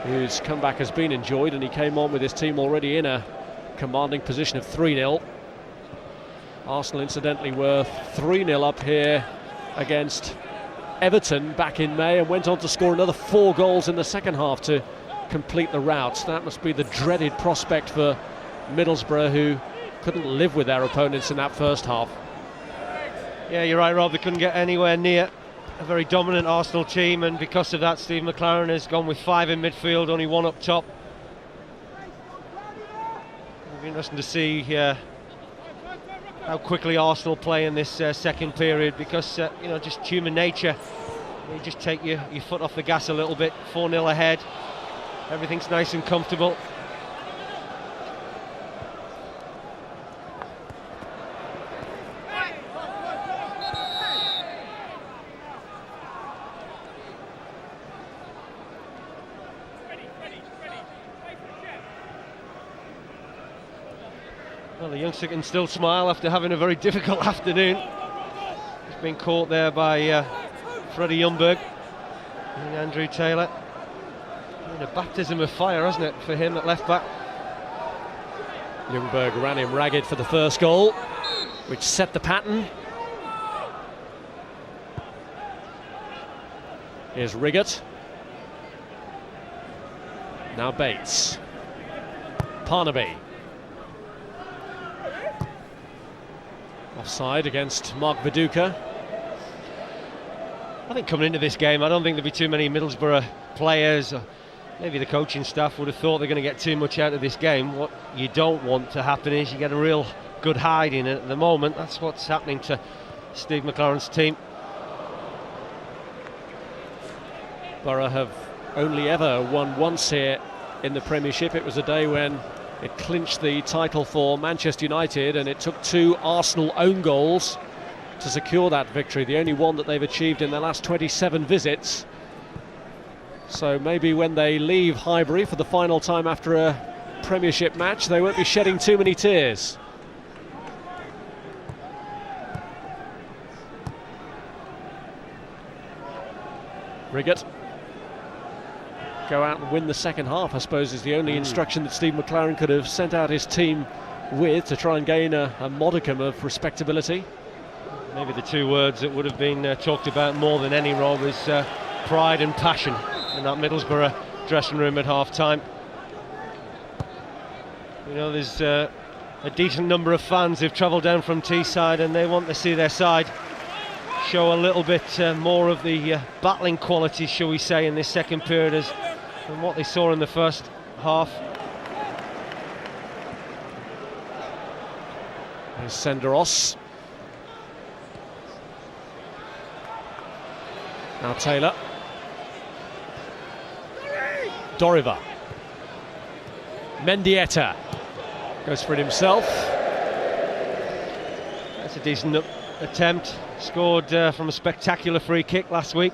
whose comeback has been enjoyed, and he came on with his team already in a commanding position of 3-0. Arsenal incidentally were 3-0 up here against Everton back in May and went on to score another 4 goals in the second half to complete the rout. That must be the dreaded prospect for Middlesbrough, who couldn't live with their opponents in that first half. Yeah, you're right, Rob, they couldn't get anywhere near a very dominant Arsenal team, and because of that Steve McLaren has gone with 5 in midfield, only 1 up top. It'll be interesting to see how quickly Arsenal play in this second period, because you know, just human nature, you just take your foot off the gas a little bit. 4-0 ahead, everything's nice and comfortable. Well, the youngster can still smile after having a very difficult afternoon. He's been caught there by Freddie Ljungberg and Andrew Taylor. A baptism of fire, hasn't it, for him at left back? Ljungberg ran him ragged for the first goal, which set the pattern. Here's Riggott. Now Bates. Parnaby. Offside against Mark Viduka. I think coming into this game, I don't think there'd be too many Middlesbrough players, or maybe the coaching staff would have thought they're going to get too much out of this game. What you don't want to happen is you get a real good hiding, and at the moment that's what's happening to Steve McClaren's team. Borough have only ever won once here in the Premiership. It was a day when it clinched the title for Manchester United, and it took 2 Arsenal own goals to secure that victory, the only one that they've achieved in their last 27 visits. So maybe when they leave Highbury for the final time after a Premiership match, they won't be shedding too many tears. Riggott. Go out and win the second half, I suppose, is the only instruction that Steve McClaren could have sent out his team with, to try and gain a modicum of respectability. Maybe the 2 words that would have been talked about more than any, Rob, is pride and passion in that Middlesbrough dressing room at half-time. You know, there's a decent number of fans who've travelled down from Teesside, and they want to see their side show a little bit more of the battling qualities, shall we say, in this second period than what they saw in the first half. There's Senderos. Now Taylor. Doriva. Mendieta goes for it himself. That's a decent attempt. Scored from a spectacular free kick last week.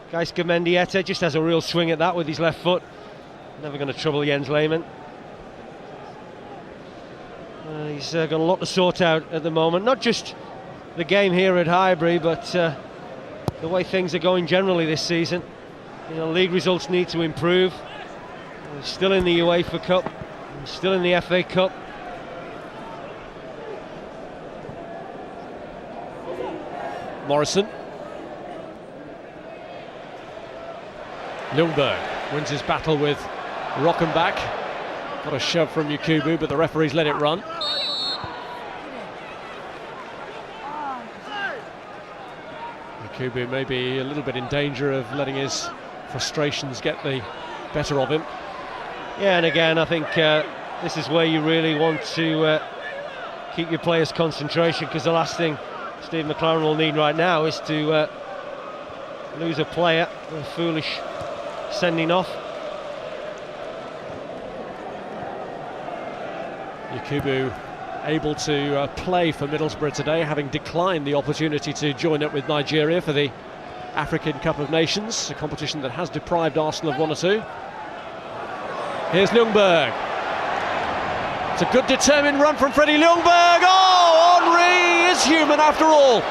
Geisker Mendieta just has a real swing at that with his left foot. Never going to trouble Jens Lehmann. He's got a lot to sort out at the moment. Not just the game here at Highbury, but the way things are going generally this season. You know, league results need to improve. We're still in the UEFA Cup, we're still in the FA Cup. Morrison. Ljungberg wins his battle with Rockenbach. Got a shove from Yakubu, but the referee's let it run. Yakubu may be a little bit in danger of letting his frustrations get the better of him. Yeah, and again, I think this is where you really want to keep your players' concentration, because the last thing Steve McClaren will need right now is to lose a player, a foolish sending off. Yakubu able to play for Middlesbrough today, having declined the opportunity to join up with Nigeria for the African Cup of Nations, a competition that has deprived Arsenal of 1 or 2. Here's Ljungberg. It's a good determined run from Freddie Ljungberg. Oh, Henry is human after all.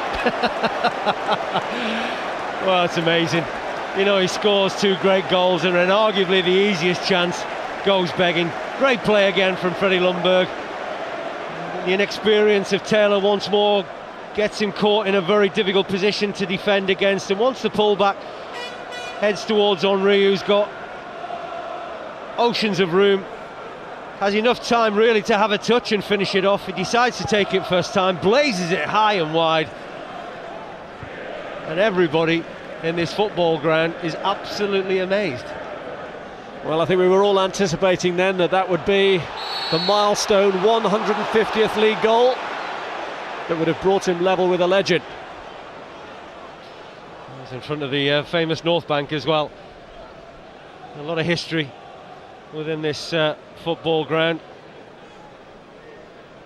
Well, it's amazing. You know, he scores 2 great goals, and then arguably the easiest chance goes begging. Great play again from Freddie Ljungberg. The inexperience of Taylor once more gets him caught in a very difficult position to defend against, and once the pullback heads towards Henry, who's got oceans of room, has enough time really to have a touch and finish it off. He decides to take it first time, blazes it high and wide, and everybody in this football ground is absolutely amazed. Well, I think we were all anticipating then that would be the milestone 150th league goal that would have brought him level with a legend. He's in front of the famous North Bank as well. A lot of history within this football ground,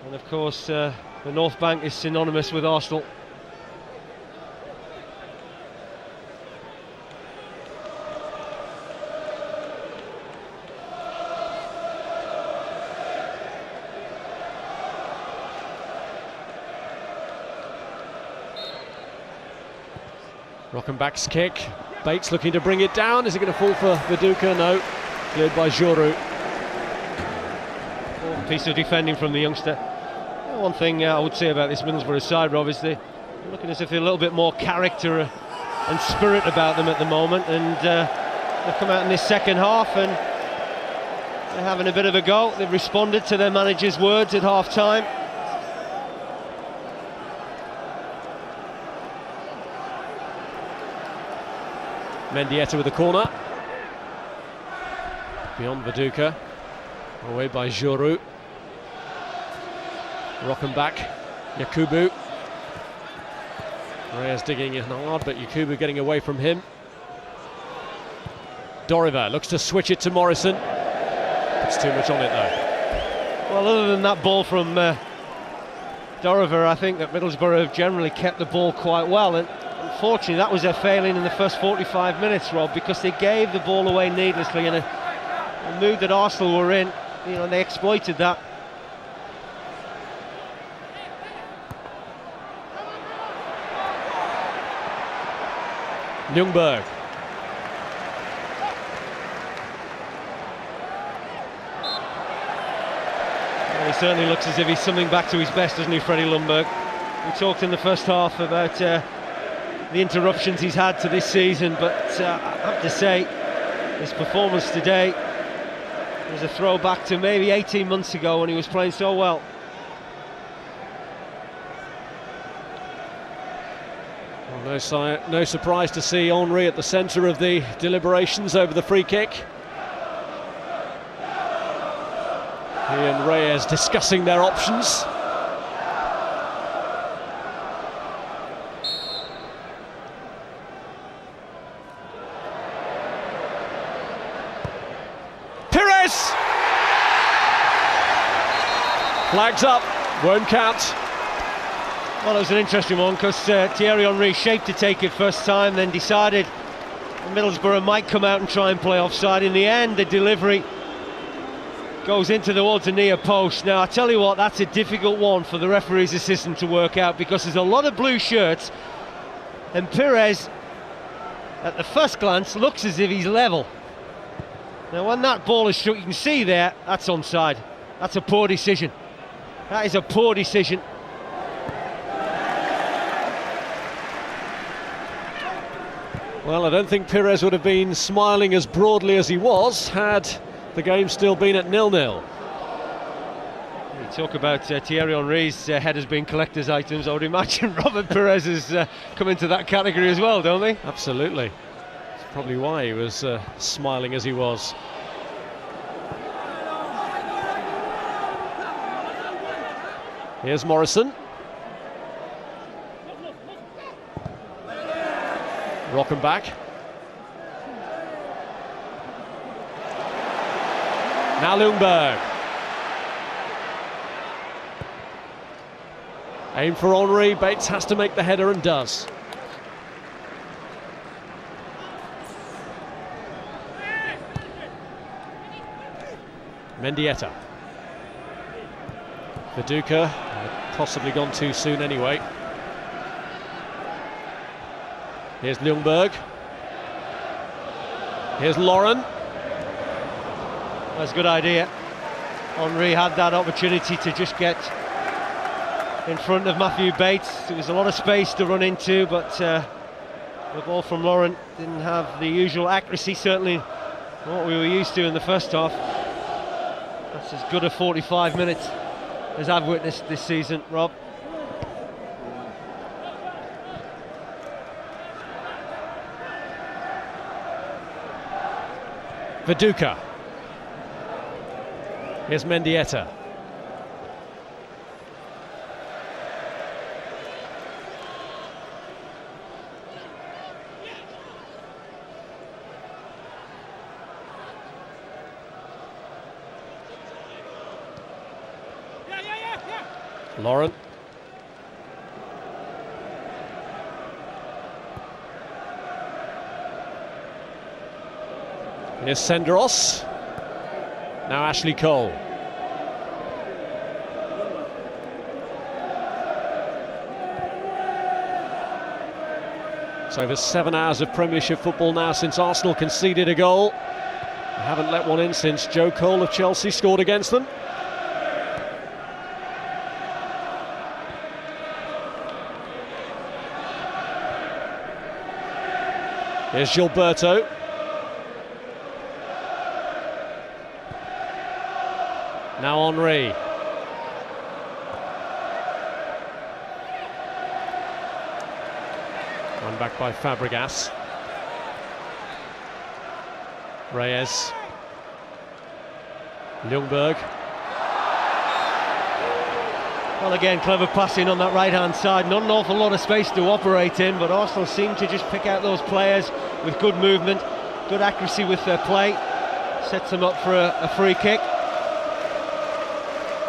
and of course the North Bank is synonymous with Arsenal. Rockenbach's kick. Bates looking to bring it down. Is it going to fall for Viduka? No. Cleared by Joru. Piece of defending from the youngster. One thing I would say about this Middlesbrough side, Rob, is they're looking as if they're a little bit more character and spirit about them at the moment, and they've come out in this second half and they're having a bit of a go. They've responded to their manager's words at half-time. Mendieta with the corner. Beyond Viduka. Away by Joru. Rockenbach. Yakubu. Reyes digging in hard, but Yakubu getting away from him. Doriver looks to switch it to Morrison. Puts too much on it though. Well, other than that ball from Doriver, I think that Middlesbrough have generally kept the ball quite well, and unfortunately that was their failing in the first 45 minutes, Rob, because they gave the ball away needlessly in a mood that Arsenal were in. You know, they exploited that. Ljungberg. Well, he certainly looks as if he's something back to his best, doesn't he, Freddie Ljungberg? We talked in the first half about the interruptions he's had to this season, but I have to say, his performance today was a throwback to maybe 18 months ago when he was playing so well. Well, no surprise to see Henry at the centre of the deliberations over the free kick. He and Reyes discussing their options. Flags up, won't count. Well, it was an interesting one because Thierry Henry shaped to take it first time, then decided Middlesbrough might come out and try and play offside. In the end, the delivery goes into towards the near post. Now, I tell you what, that's a difficult one for the referee's assistant to work out because there's a lot of blue shirts, and Pires, at the first glance, looks as if he's level. Now, when that ball is struck, you can see there, that's onside. That's a poor decision. That is a poor decision. Well, I don't think Pires would have been smiling as broadly as he was had the game still been at 0-0. You talk about Thierry Henry's headers being collector's items. I would imagine Robert Pires has come into that category as well, don't they? Absolutely. That's probably why he was smiling as he was. Here's Morrison. Rockenbach. Now Ljungberg. Aim for Henry. Bates has to make the header and does. Mendieta. Viduka had possibly gone too soon anyway. Here's Ljungberg. Here's Lauren. That's a good idea. Henry had that opportunity to just get in front of Matthew Bates. There was a lot of space to run into, but the ball from Lauren didn't have the usual accuracy, certainly what we were used to in the first half. That's as good a 45 minutes as I've witnessed this season, Rob. Viduka. Here's Mendieta. Lauren. Here's Senderos. Now Ashley Cole. It's over 7 hours of Premiership football now since Arsenal conceded a goal. They haven't let one in since Joe Cole of Chelsea scored against them. Here's Gilberto. Now Henry. Run back by Fabregas. Reyes. Ljungberg. Well, again, clever passing on that right-hand side. Not an awful lot of space to operate in, but Arsenal seem to just pick out those players with good movement, good accuracy with their play. Sets them up for a free kick.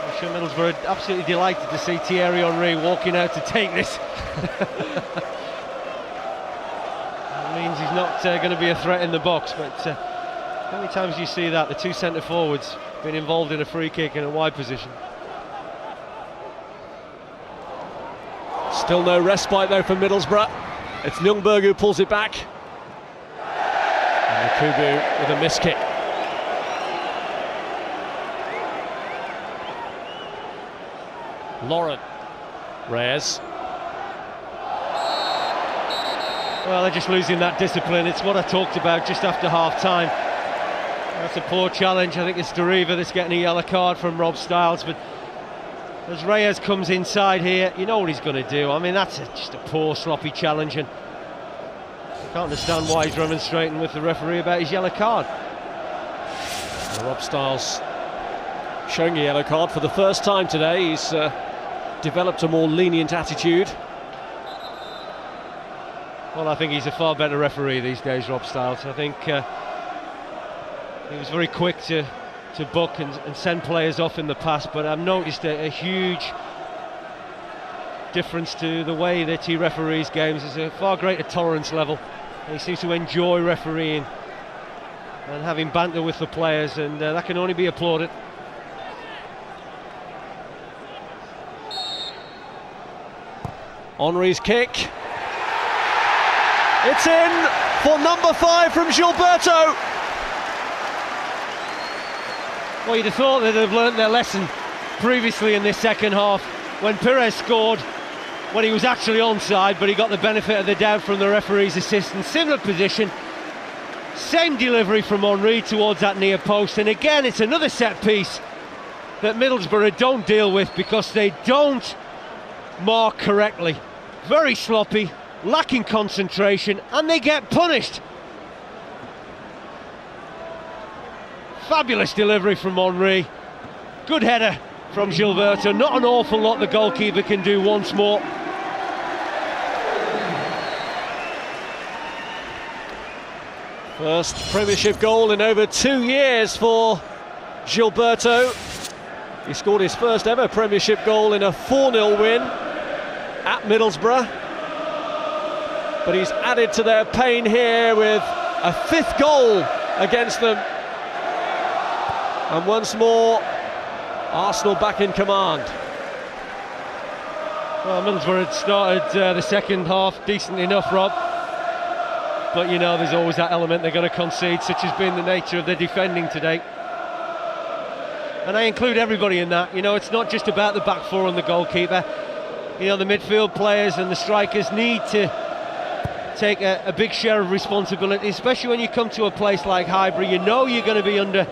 I'm sure Middlesbrough are absolutely delighted to see Thierry Henry walking out to take this. That means he's not going to be a threat in the box, but how many times do you see that, the two centre-forwards being involved in a free kick in a wide position? Still no respite though for Middlesbrough. It's Ljungberg who pulls it back. And Kubu with a miss kick. Lauren. Reyes. Well, they're just losing that discipline. It's what I talked about just after half-time. That's a poor challenge. I think it's Deriva that's getting a yellow card from Rob Styles, but as Reyes comes inside here, you know what he's going to do. I mean, that's just a poor, sloppy challenge, and I can't understand why he's remonstrating with the referee about his yellow card. Well, Rob Styles showing a yellow card for the first time today. He's developed a more lenient attitude. Well, I think he's a far better referee these days, Rob Styles. I think he was very quick to book and send players off in the past, but I've noticed a huge difference to the way that he referees games. There's a far greater tolerance level. He seems to enjoy refereeing and having banter with the players, and that can only be applauded. Henry's kick. It's in for number 5 from Gilberto. Well, you'd have thought they'd have learnt their lesson previously in this second half when Pires scored when he was actually onside, but he got the benefit of the doubt from the referee's assistant. Similar position, same delivery from Henry towards that near post, and again it's another set piece that Middlesbrough don't deal with because they don't mark correctly. Very sloppy, lacking concentration, and they get punished. Fabulous delivery from Henry. Good header from Gilberto. Not an awful lot the goalkeeper can do once more. First Premiership goal in over 2 years for Gilberto. He scored his first ever Premiership goal in a 4-0 win at Middlesbrough. But he's added to their pain here with a 5th goal against them. And once more, Arsenal back in command. Well, Middlesbrough had started the second half decent enough, Rob. But you know, there's always that element they're going to concede, such has been the nature of their defending today. And I include everybody in that. You know, it's not just about the back four and the goalkeeper. You know, the midfield players and the strikers need to take a big share of responsibility, especially when you come to a place like Highbury. You know you're going to be under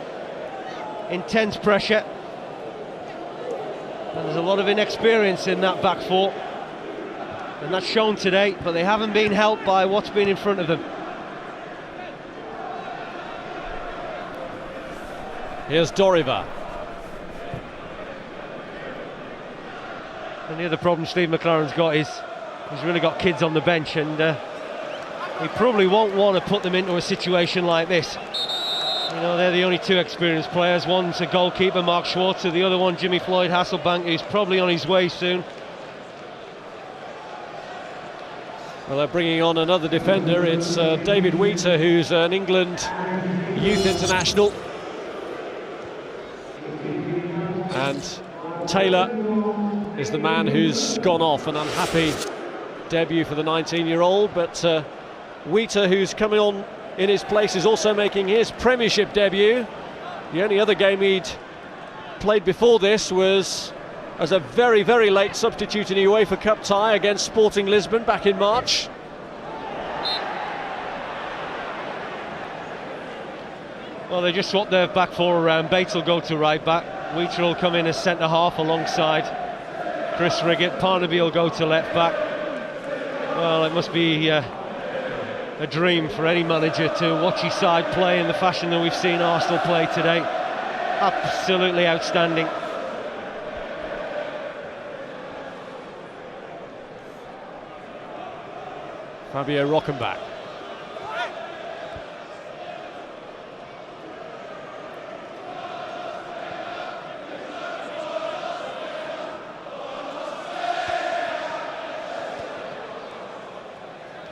intense pressure, and there's a lot of inexperience in that back four, and that's shown today, but they haven't been helped by what's been in front of them. Here's Doriva. And the other problem Steve McLaren's got is he's really got kids on the bench, and he probably won't want to put them into a situation like this. You know, they're the only 2 experienced players. One's a goalkeeper, Mark Schwarzer, the other one, Jimmy Floyd Hasselbank, who's probably on his way soon. Well, they're bringing on another defender. It's David Wheater, who's an England youth international. And Taylor is the man who's gone off. An unhappy debut for the 19-year-old, but Wheater, who's coming on in his place, is also making his Premiership debut. The only other game he'd played before this was as a very, very late substitute in the UEFA Cup tie against Sporting Lisbon back in March. Well, they just swapped their back four around. Bates will go to right back. Wheater will come in as centre half alongside Chris Riggett. Parnaby will go to left back. Well, it must be a dream for any manager to watch his side play in the fashion that we've seen Arsenal play today. Absolutely outstanding. Fabio Rockenbach.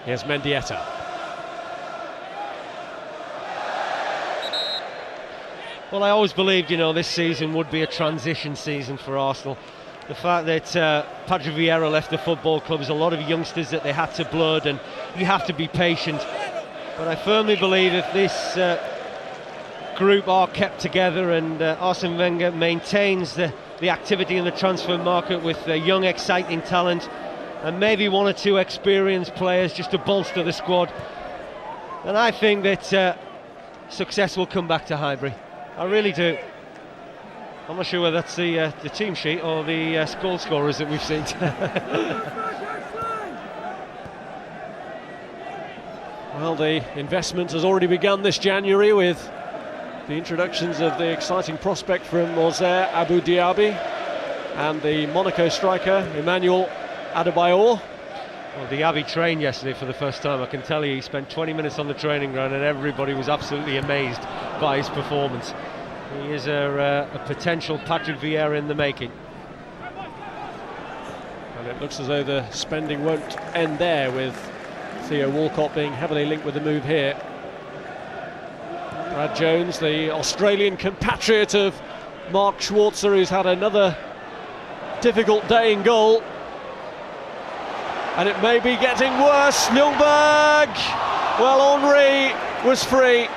Here's Mendieta. Well, I always believed, this season would be a transition season for Arsenal. The fact that Patrick Vieira left the football club, there's a lot of youngsters that they had to blood, and you have to be patient. But I firmly believe if this group are kept together and Arsene Wenger maintains the activity in the transfer market with young, exciting talent, and maybe one or two experienced players just to bolster the squad, then I think that success will come back to Highbury. I really do. I'm not sure whether that's the team sheet or the goal scorers that we've seen. Well, the investment has already begun this January with the introductions of the exciting prospect from Auxerre, Abu Dhabi, and the Monaco striker, Emmanuel Adebayor. Well, Diaby trained yesterday for the first time. I can tell you, he spent 20 minutes on the training ground and everybody was absolutely amazed by his performance. He is a potential Patrick Vieira in the making. And it looks as though the spending won't end there, with Theo Walcott being heavily linked with the move here. Brad Jones, the Australian compatriot of Mark Schwarzer, who's had another difficult day in goal. And it may be getting worse. Ljungberg! Well, Henry was free.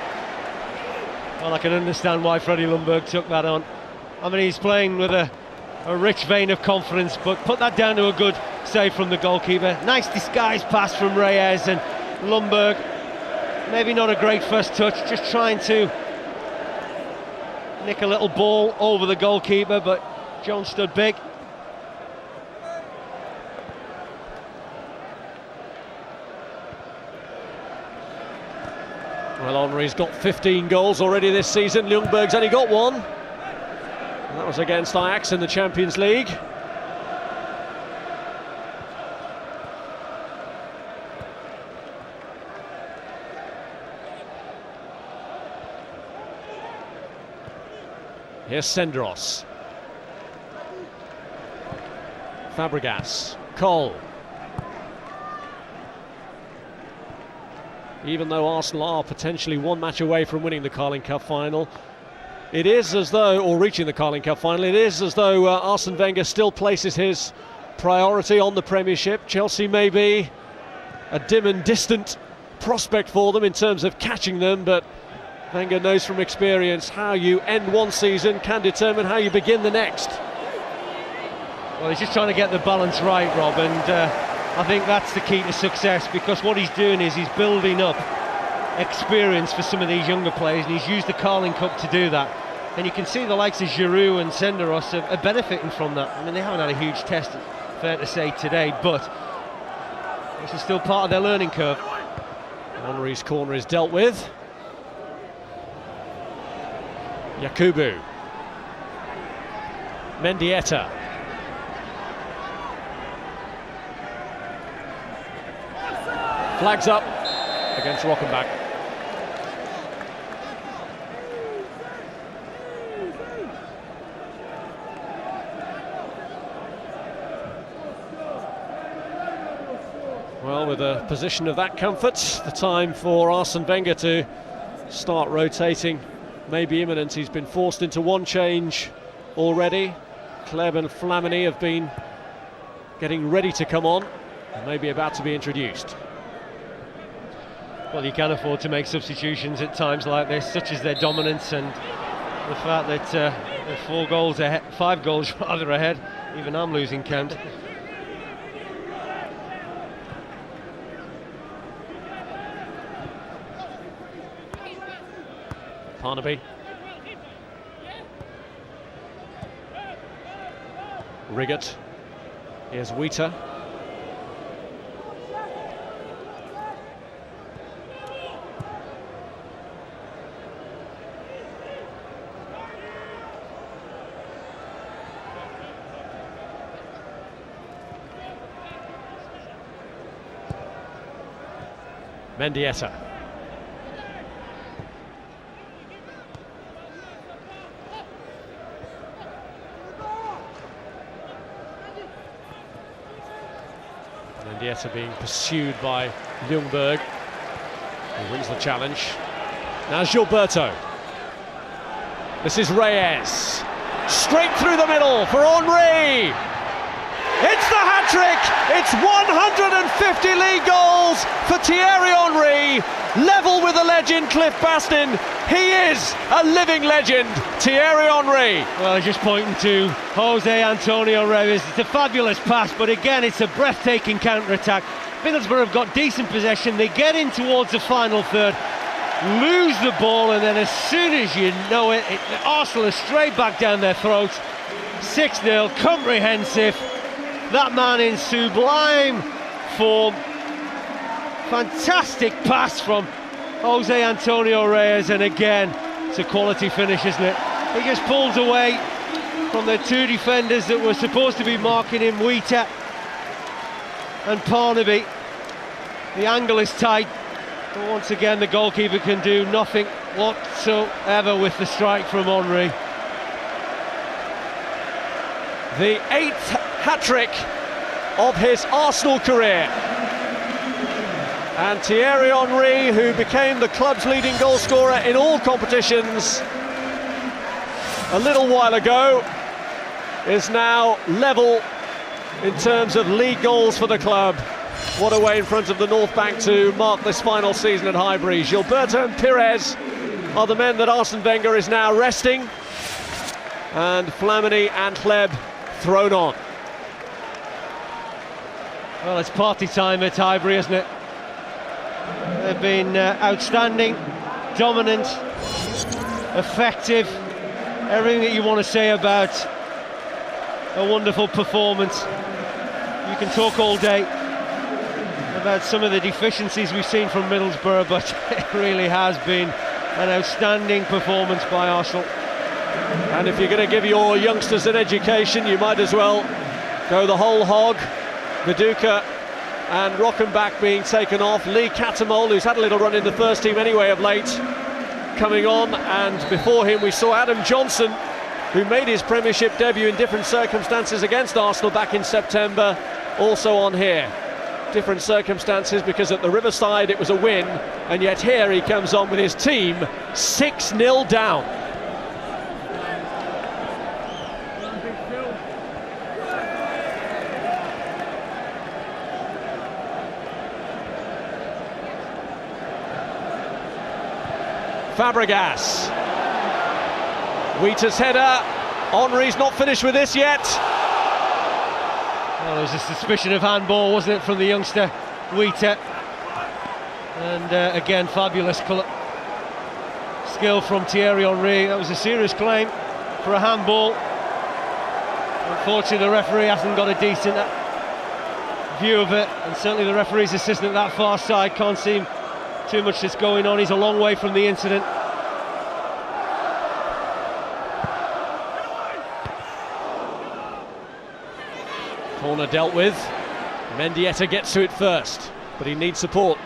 Well, I can understand why Freddie Ljungberg took that on. I mean, he's playing with a rich vein of confidence, but put that down to a good save from the goalkeeper. Nice disguised pass from Reyes, and Ljungberg, maybe not a great first touch, just trying to nick a little ball over the goalkeeper, but Jones stood big. Well, Henry's got 15 goals already this season. Ljungberg's only got one. And that was against Ajax in the Champions League. Here's Senderos. Fabregas. Cole. Even though Arsenal are potentially one match away from winning the Carling Cup final, it is as though, or reaching the Carling Cup final, it is as though Arsene Wenger still places his priority on the Premiership. Chelsea may be a dim and distant prospect for them in terms of catching them, but Wenger knows from experience how you end one season can determine how you begin the next. Well, he's just trying to get the balance right, Rob, and I think that's the key to success, because what he's doing is he's building up experience for some of these younger players, and he's used the Carling Cup to do that. And you can see the likes of Giroud and Senderos are benefiting from that. I mean, they haven't had a huge test, fair to say, today, but this is still part of their learning curve. Henry's corner is dealt with. Yakubu. Mendieta. Flags up against Rockenbach. Well, with a position of that comfort, the time for Arsene Wenger to start rotating may be imminent. He's been forced into one change already. Kleb and Flamini have been getting ready to come on, and maybe about to be introduced. Well, you can afford to make substitutions at times like this, such as their dominance and the fact that they're 5 goals rather ahead. Even I'm losing count. Parnaby. Riggott. Here's Wheater. Mendieta. Mendieta being pursued by Ljungberg, who wins the challenge. Now Gilberto. This is Reyes. Straight through the middle for Henry. It's the hat-trick! It's 150 league goals for Thierry Henry, level with the legend Cliff Bastin. He is a living legend, Thierry Henry. Well, just pointing to Jose Antonio Reyes. It's a fabulous pass, but again, it's a breathtaking counter-attack. Middlesbrough have got decent possession. They get in towards the final third, lose the ball, and then as soon as you know it, Arsenal is straight back down their throats. 6-0, comprehensive. That man in sublime form. Fantastic pass from Jose Antonio Reyes, and again, it's a quality finish, isn't it? He just pulls away from the 2 defenders that were supposed to be marking him, Wheater and Parnaby. The angle is tight, but once again the goalkeeper can do nothing whatsoever with the strike from Henry. The 8th hat-trick of his Arsenal career. And Thierry Henry, who became the club's leading goal scorer in all competitions a little while ago, is now level in terms of league goals for the club. What a way in front of the North Bank to mark this final season at Highbury. Gilberto and Pires are the men that Arsene Wenger is now resting, and Flamini and Hleb thrown on. Well, it's party time at Highbury, isn't it? They've been outstanding, dominant, effective, everything that you want to say about a wonderful performance. You can talk all day about some of the deficiencies we've seen from Middlesbrough, but it really has been an outstanding performance by Arsenal. And if you're going to give your youngsters an education, you might as well go the whole hog. Viduka and Rockenbach being taken off. Lee Catamol, who's had a little run in the first team anyway of late, coming on, and before him we saw Adam Johnson, who made his Premiership debut in different circumstances against Arsenal back in September, also on here. Different circumstances, because at the Riverside it was a win, and yet here he comes on with his team 6-0 down. Fabregas. Wheater's header. Henry's not finished with this yet. Well, there was a suspicion of handball, wasn't it, from the youngster Wheater? And again, fabulous skill from Thierry Henry. That was a serious claim for a handball. Unfortunately, the referee hasn't got a decent view of it, and certainly the referee's assistant at that far side can't see too much that's going on. He's a long way from the incident. Corner dealt with. Mendieta gets to it first, but he needs support,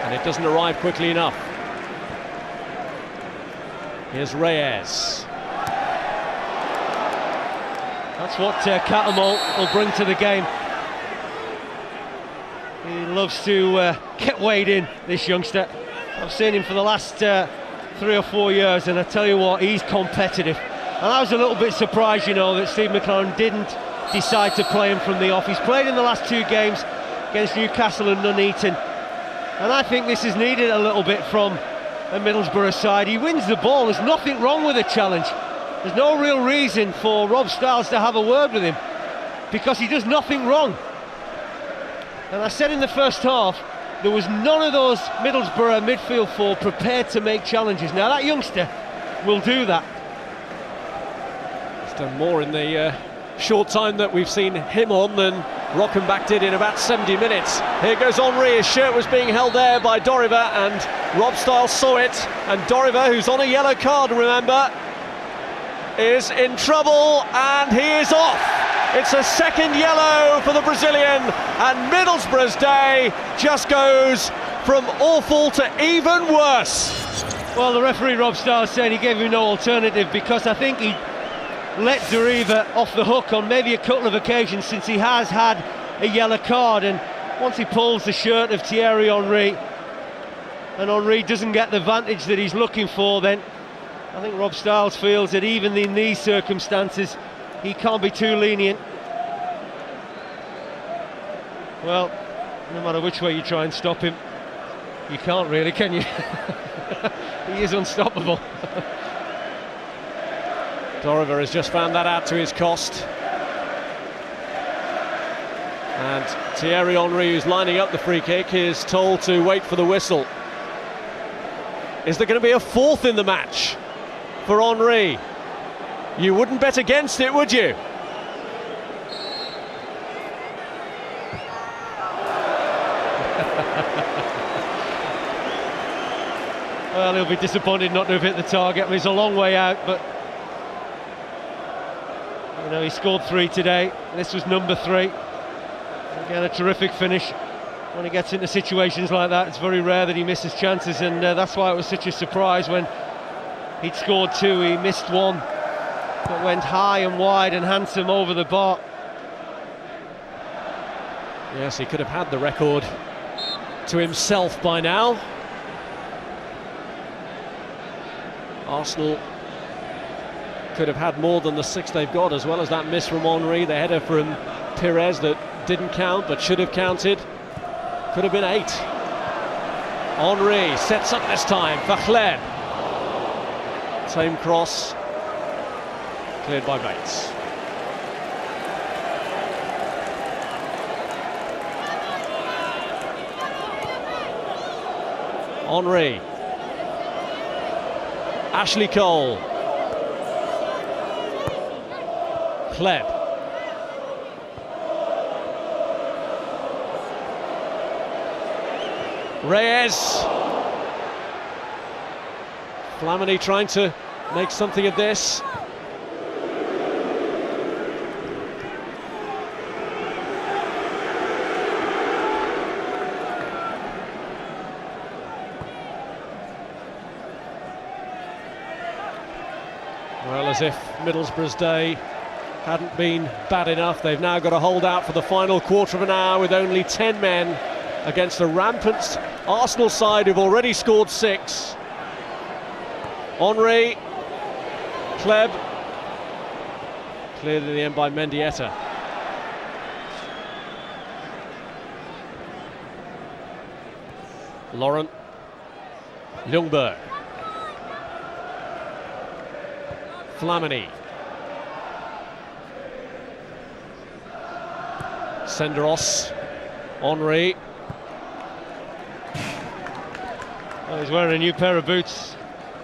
and it doesn't arrive quickly enough. Here's Reyes. That's what Catamol will bring to the game. He loves to get weighed in, this youngster. I've seen him for the last 3 or 4 years, and I tell you what, he's competitive. And I was a little bit surprised, you know, that Steve McLaren didn't decide to play him from the off. He's played in the last 2 games against Newcastle and Nuneaton. And I think this is needed a little bit from a Middlesbrough side. He wins the ball, there's nothing wrong with the challenge. There's no real reason for Rob Stiles to have a word with him, because he does nothing wrong. And I said in the first half, there was none of those Middlesbrough midfield four prepared to make challenges. Now that youngster will do that. He's done more in the short time that we've seen him on than Rockenbach did in about 70 minutes. Here goes Henry, his shirt was being held there by Doriver, and Rob Stiles saw it, and Doriver, who's on a yellow card, remember, is in trouble, and he is off. It's a second yellow for the Brazilian, and Middlesbrough's day just goes from awful to even worse. Well, the referee Rob Stiles said he gave him no alternative, because I think he let Doriva off the hook on maybe a couple of occasions since he has had a yellow card, and once he pulls the shirt of Thierry Henry and Henry doesn't get the vantage that he's looking for, then I think Rob Stiles feels that even in these circumstances he can't be too lenient. Well, no matter which way you try and stop him, you can't really, can you? He is unstoppable. Doriver has just found that out to his cost. And Thierry Henry, who's lining up the free kick, is told to wait for the whistle. Is there going to be a fourth in the match for Henry? You wouldn't bet against it, would you? Well, he'll be disappointed not to have hit the target. I mean, he's a long way out, but you know, he scored 3 today. This was number 3. Again, a terrific finish. When he gets into situations like that, it's very rare that he misses chances, and that's why it was such a surprise when he'd scored 2. He missed 1, but went high and wide and handsome over the bar. Yes, he could have had the record to himself by now. Arsenal could have had more than the 6 they've got, as well as that miss from Henry, the header from Pires that didn't count but should have counted. Could have been 8. Henry sets up this time for Kleb. Same cross, cleared by Bates. Henry. Ashley Cole. Kleb. Reyes. Flamini trying to make something of this. Well, as if Middlesbrough's day hadn't been bad enough, they've now got to hold out for the final quarter of an hour with only 10 men against a rampant Arsenal side who've already scored 6. Henry, Kleb, cleared in the end by Mendieta. Laurent, Ljungberg, Flamini, Senderos, Henry. Well, he's wearing a new pair of boots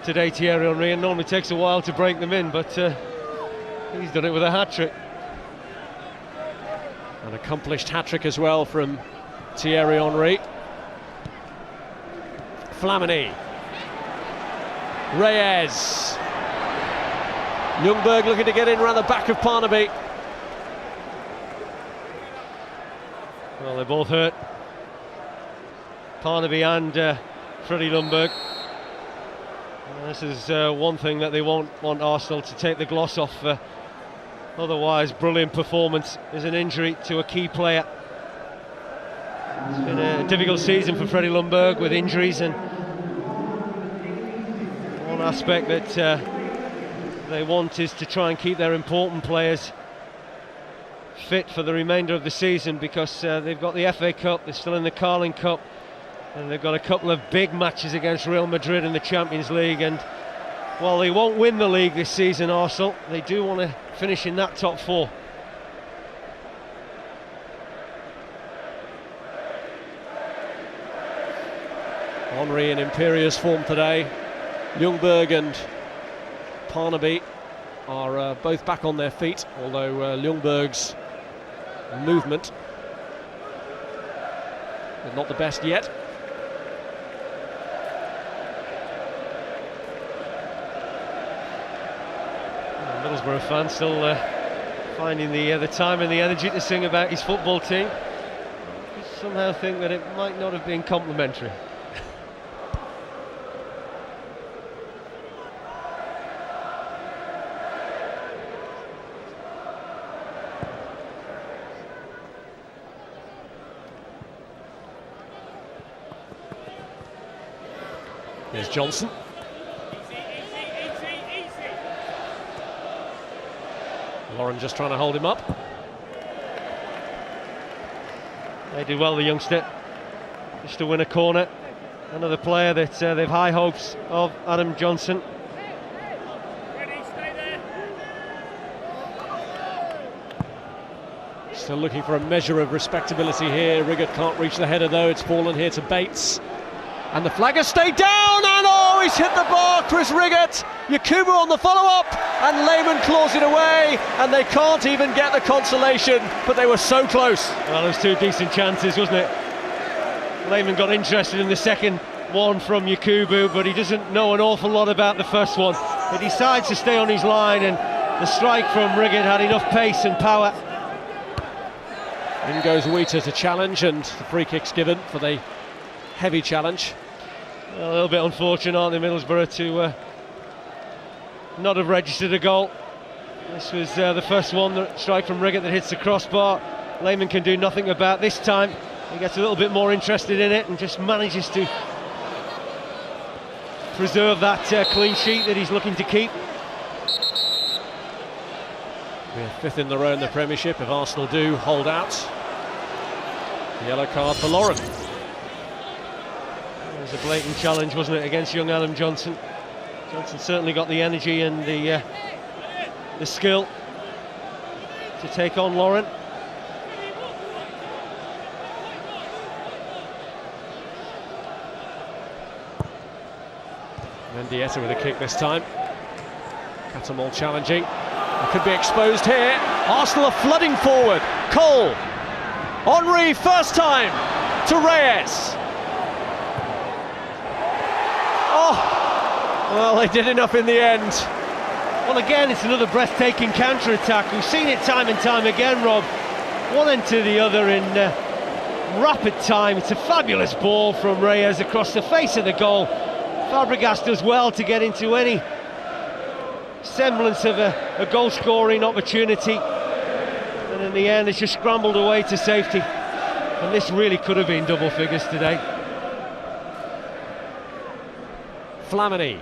today, Thierry Henry, and normally takes a while to break them in, but he's done it with a hat-trick. An accomplished hat-trick as well from Thierry Henry. Flamini, Reyes, Ljungberg looking to get in around the back of Parnaby. Well, they're both hurt, Parnaby and Freddie Ljungberg. This is one thing that they won't want Arsenal to take the gloss off. Otherwise, brilliant performance is an injury to a key player. It's been a difficult season for Freddie Ljungberg with injuries, and one aspect that they want is to try and keep their important players fit for the remainder of the season, because they've got the FA Cup, they're still in the Carling Cup, And they've got a couple of big matches against Real Madrid in the Champions League, and while they won't win the league this season, Arsenal, they do want to finish in that top four. Henry in imperious form today. Ljungberg and Parnaby are both back on their feet, although Ljungberg's movement is not the best yet. Middlesbrough fans still finding the time and the energy to sing about his football team. I somehow think that it might not have been complimentary. Here's Johnson. Lauren just trying to hold him up. They do well, the youngster, just to win a corner. Another player that they've high hopes of, Adam Johnson. Still looking for a measure of respectability here. Riggott can't reach the header though, it's fallen here to Bates. And the flag has stayed down, and oh, he's hit the bar, Chris Riggott. Yakubu on the follow-up, and Lehmann claws it away, and they can't even get the consolation, but they were so close. Well, those two decent chances, wasn't it? Lehmann got interested in the second one from Yakubu, but he doesn't know an awful lot about the first one. He decides to stay on his line, and the strike from Riggott had enough pace and power. In goes Wheater to challenge, and the free kick's given for the heavy challenge. Well, a little bit unfortunate, aren't they, Middlesbrough, to not have registered a goal. This was the first one, the strike from Riggott that hits the crossbar. Lehmann can do nothing about this time. He gets a little bit more interested in it and just manages to preserve that clean sheet that he's looking to keep. We're fifth in the row in the Premiership if Arsenal do hold out. Yellow card for Lauren. It was a blatant challenge, wasn't it, against young Adam Johnson. Johnson certainly got the energy and the skill to take on Lauren. Mendieta with a kick this time. Catamol challenging. It could be exposed here. Arsenal are flooding forward. Cole. Henry first time to Reyes. Oh, well, they did enough in the end. Well, again, it's another breathtaking counter-attack. We've seen it time and time again, Rob. One end to the other in rapid time. It's a fabulous ball from Reyes across the face of the goal. Fabregas does well to get into any semblance of a goal-scoring opportunity. And in the end, it's just scrambled away to safety. And this really could have been double figures today. Flamini.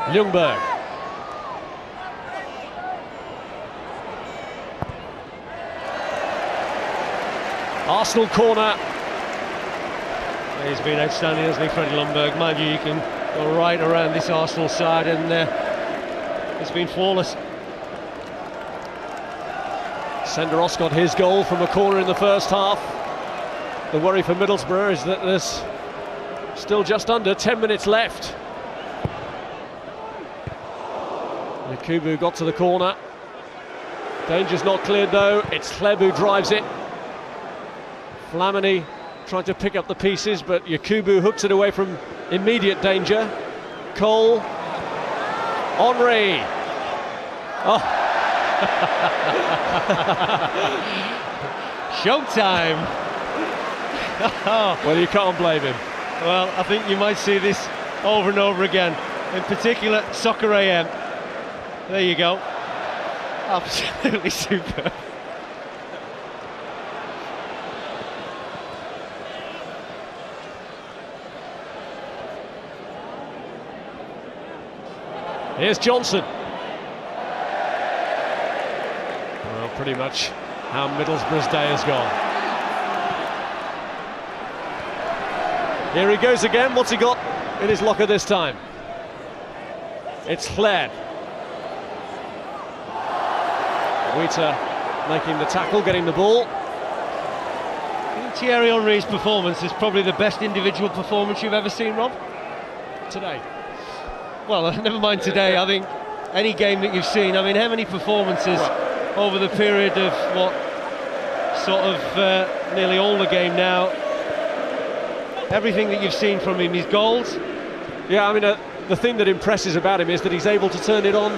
Ljungberg. Arsenal corner. He's been outstanding, hasn't he, Freddie Ljungberg? Mind you, you can go right around this Arsenal side, and it's been flawless. Senderos got his goal from a corner in the first half. The worry for Middlesbrough is that there's still just under 10 minutes left. Yakubu got to the corner. Danger's not cleared though. It's Hleb who drives it. Flamini trying to pick up the pieces, but Yakubu hooks it away from immediate danger. Cole. Henry. Oh. Showtime. Well, you can't blame him. Well, I think you might see this over and over again, in particular Soccer AM. There you go. Absolutely superb. Here's Johnson. Well, pretty much how Middlesbrough's day has gone. Here he goes again. What's he got in his locker this time? It's Hleb. Wheater making the tackle, getting the ball. Thierry Henry's performance is probably the best individual performance you've ever seen, Rob? Today. Well, never mind today. I think any game that you've seen, I mean, how many performances over the period of what, sort of nearly all the game now, everything that you've seen from him, his goals? Yeah, I mean, the thing that impresses about him is that he's able to turn it on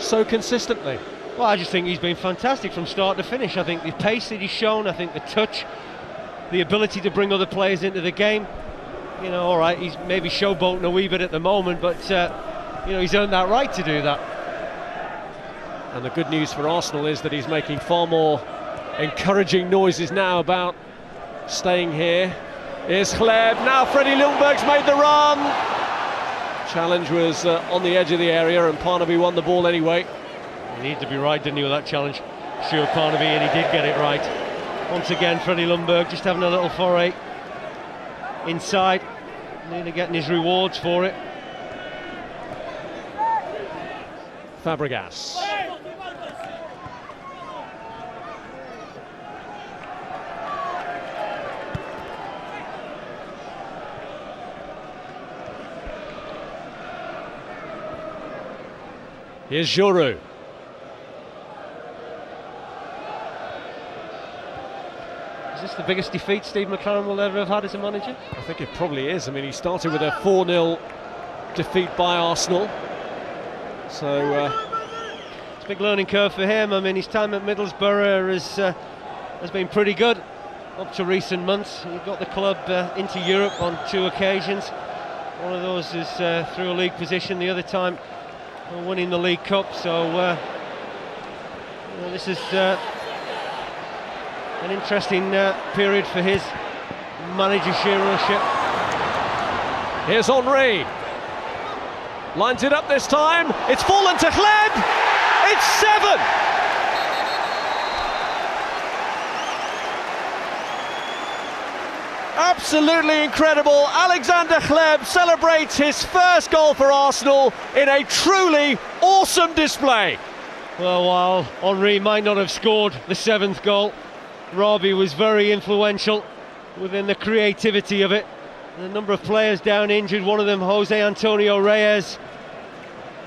so consistently. Well, I just think he's been fantastic from start to finish. I think the pace that he's shown, I think the touch, the ability to bring other players into the game. You know, all right, he's maybe showboating a wee bit at the moment, but you know, he's earned that right to do that. And the good news for Arsenal is that he's making far more encouraging noises now about staying here. Here's Hleb, now Freddie Ljungberg's made the run. Challenge was on the edge of the area and Parnaby won the ball anyway. He needed to be right, didn't he, with that challenge? Sure, Parnaby, and he did get it right. Once again, Freddie Ljungberg just having a little foray inside, nearly getting his rewards for it. Fabregas. Here's Giroud. Is this the biggest defeat Steve McClaren will ever have had as a manager? I think it probably is. I mean, he started with a 4-0 defeat by Arsenal. So it's a big learning curve for him. I mean, his time at Middlesbrough has been pretty good up to recent months. He got the club into Europe on 2 occasions. One of those is through a league position, the other time winning the League Cup. So you know, this is an interesting period for his managership. Here's Henry. Lines it up this time. It's fallen to Hleb. It's 7. Absolutely incredible. Alexander Hleb celebrates his first goal for Arsenal in a truly awesome display. Well, while Henry might not have scored the 7th goal, Robbie was very influential within the creativity of it. A number of players down injured, one of them Jose Antonio Reyes.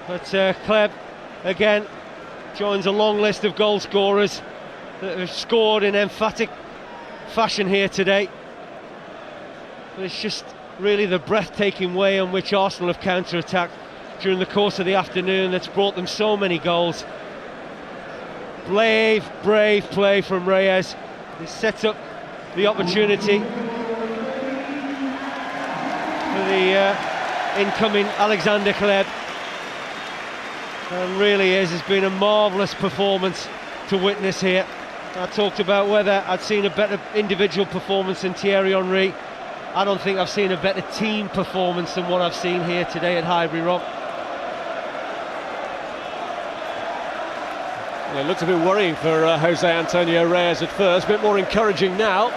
But Hleb again joins a long list of goal scorers that have scored in emphatic fashion here today. But it's just really the breathtaking way in which Arsenal have counter-attacked during the course of the afternoon that's brought them so many goals. Brave play from Reyes. He sets up the opportunity for the incoming Alexander Hleb. And really has been a marvellous performance to witness here. I talked about whether I'd seen a better individual performance than Thierry Henry. I don't think I've seen a better team performance than what I've seen here today at Highbury, Rob. Well, it looked a bit worrying for Jose Antonio Reyes at first, a bit more encouraging now.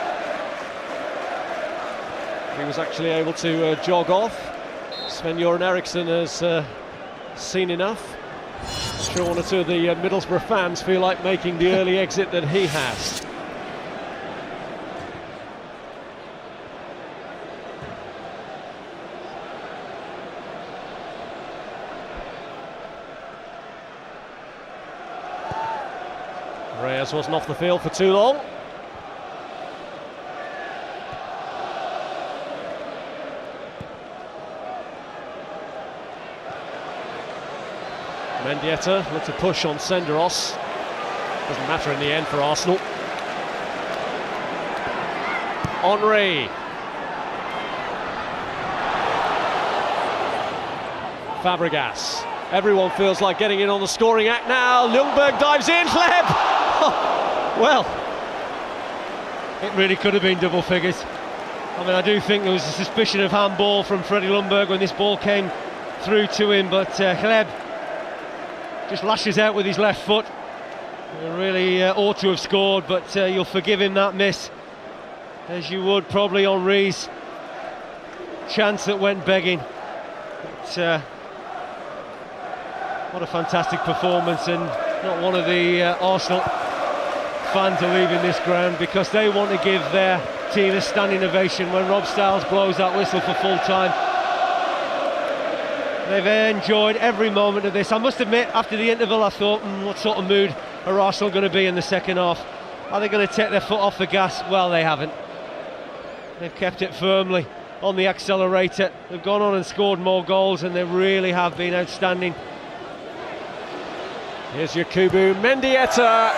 He was actually able to jog off. Sven-Göran Eriksson has seen enough. I'm sure one or two of the Middlesbrough fans feel like making the early exit that he has. Reyes wasn't off the field for too long. Mendieta looked to push on Senderos. Doesn't matter in the end for Arsenal. Henry. Fabregas. Everyone feels like getting in on the scoring act now. Ljungberg dives in. Hleb. Well, it really could have been double figures. I mean, I do think there was a suspicion of handball from Freddie Ljungberg when this ball came through to him, but Hleb just lashes out with his left foot. He really ought to have scored, but you'll forgive him that miss, as you would probably Henry's chance that went begging. But, what a fantastic performance, and not one of the Arsenal fans are leaving this ground because they want to give their team a standing ovation when Rob Stiles blows that whistle for full time. They've enjoyed every moment of this. I must admit, after the interval I thought, what sort of mood are Arsenal going to be in the second half? Are they going to take their foot off the gas? Well, they haven't. They've kept it firmly on the accelerator. They've gone on and scored more goals, and they really have been outstanding. Here's Yakubu Mendieta.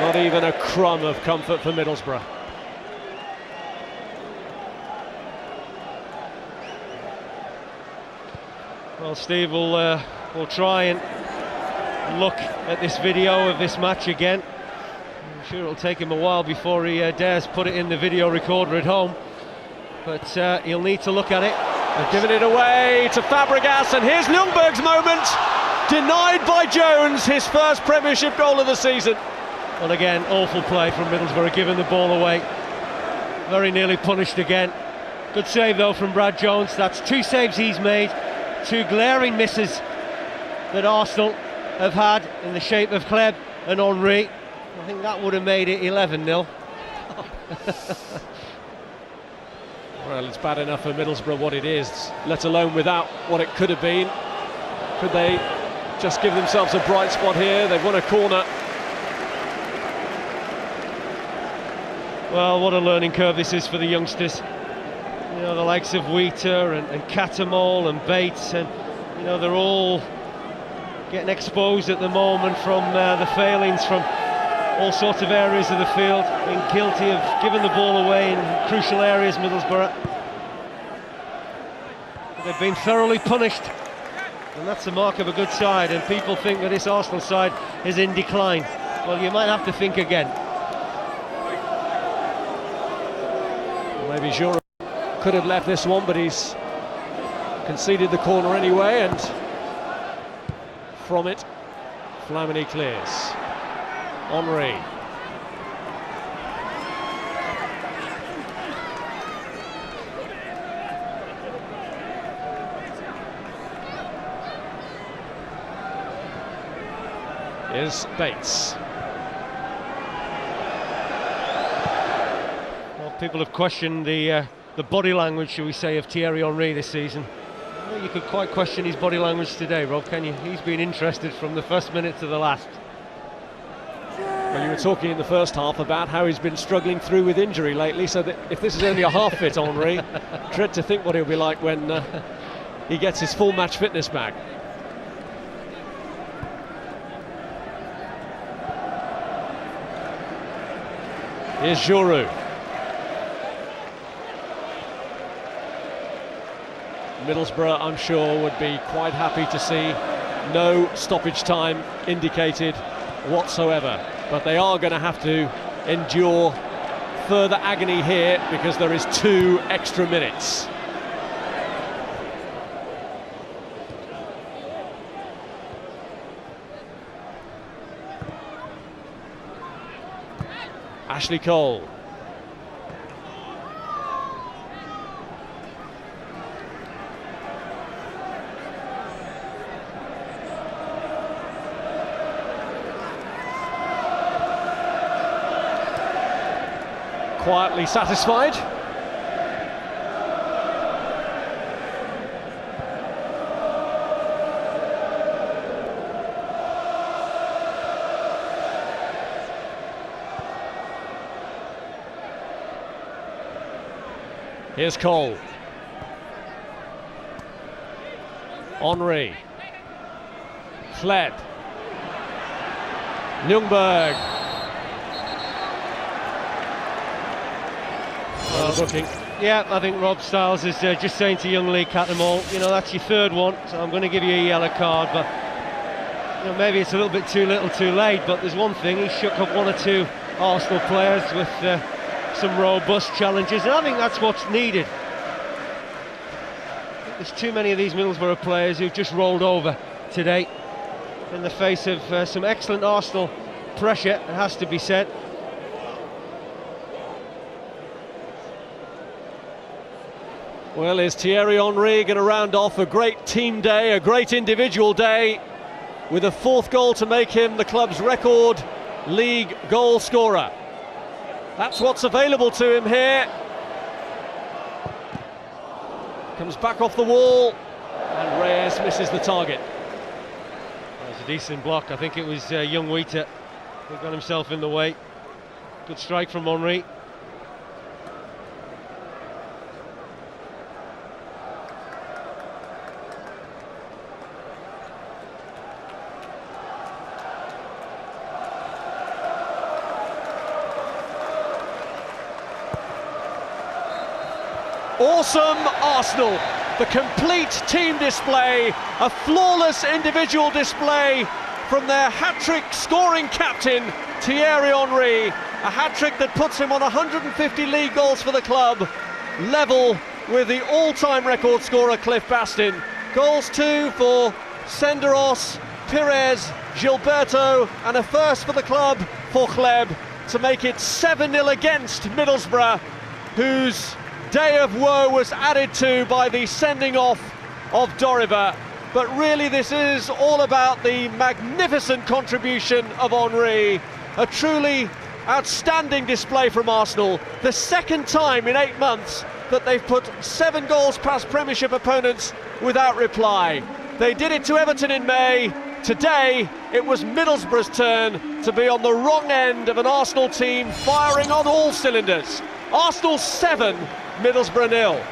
Not even a crumb of comfort for Middlesbrough. Well, Steve will try and look at this video of this match again. I'm sure it'll take him a while before he dares put it in the video recorder at home, but he'll need to look at it. They've given it away to Fabregas, and here's Ljungberg's moment. Denied by Jones, his first Premiership goal of the season. Well, again, awful play from Middlesbrough, giving the ball away. Very nearly punished again. Good save though from Brad Jones. That's 2 saves he's made, 2 glaring misses that Arsenal have had in the shape of Kleb and Henry. I think that would have made it 11-0. Well, it's bad enough for Middlesbrough what it is, let alone without what it could have been. Could they just give themselves a bright spot here? They've won a corner. Well, what a learning curve this is for the youngsters. You know, the likes of Wheater and Catamol and Bates, and you know, they're all getting exposed at the moment from the failings from all sorts of areas of the field, being guilty of giving the ball away in crucial areas, Middlesbrough. They've been thoroughly punished, and that's the mark of a good side, and people think that this Arsenal side is in decline. Well, you might have to think again. Maybe Giroud could have left this one, but he's conceded the corner anyway, and from it, Flamini clears. Henry. Here's Bates. People have questioned the body language, shall we say, of Thierry Henry this season. Well, you could quite question his body language today, Rob, can you? He's been interested from the first minute to the last. Well, you were talking in the first half about how he's been struggling through with injury lately, so that if this is only a half-fit Henry, dread to think what he'll be like when he gets his full match fitness back. Here's Giroud. Middlesbrough, I'm sure, would be quite happy to see no stoppage time indicated whatsoever. But they are going to have to endure further agony here because there is 2 extra minutes. Ashley Cole. Quietly satisfied. Here's Cole. Henry. Fled. Ljungberg. Looking. Yeah, I think Rob Stiles is just saying to young Lee Catamol, you know, that's your 3rd one, so I'm going to give you a yellow card, but you know, maybe it's a little bit too little too late, but there's one thing, he shook up 1 or 2 Arsenal players with some robust challenges, and I think that's what's needed. There's too many of these Middlesbrough players who've just rolled over today in the face of some excellent Arsenal pressure, it has to be said. Well, is Thierry Henry going to round off a great team day, a great individual day, with a 4th goal to make him the club's record league goal scorer? That's what's available to him here. Comes back off the wall, and Reyes misses the target. That was a decent block. I think it was young Wheater who got himself in the way. Good strike from Henry. Awesome Arsenal, the complete team display, a flawless individual display from their hat-trick scoring captain Thierry Henry, a hat-trick that puts him on 150 league goals for the club, level with the all-time record scorer Cliff Bastin. Goals too for Senderos, Pires, Gilberto, and a first for the club for Chleb to make it 7-0 against Middlesbrough, whose day of woe was added to by the sending off of Doriva. But really this is all about the magnificent contribution of Henry, a truly outstanding display from Arsenal, the 2nd time in 8 months that they've put 7 goals past Premiership opponents without reply. They did it to Everton in May. Today it was Middlesbrough's turn to be on the wrong end of an Arsenal team firing on all cylinders. Arsenal 7, Middlesbrough 0.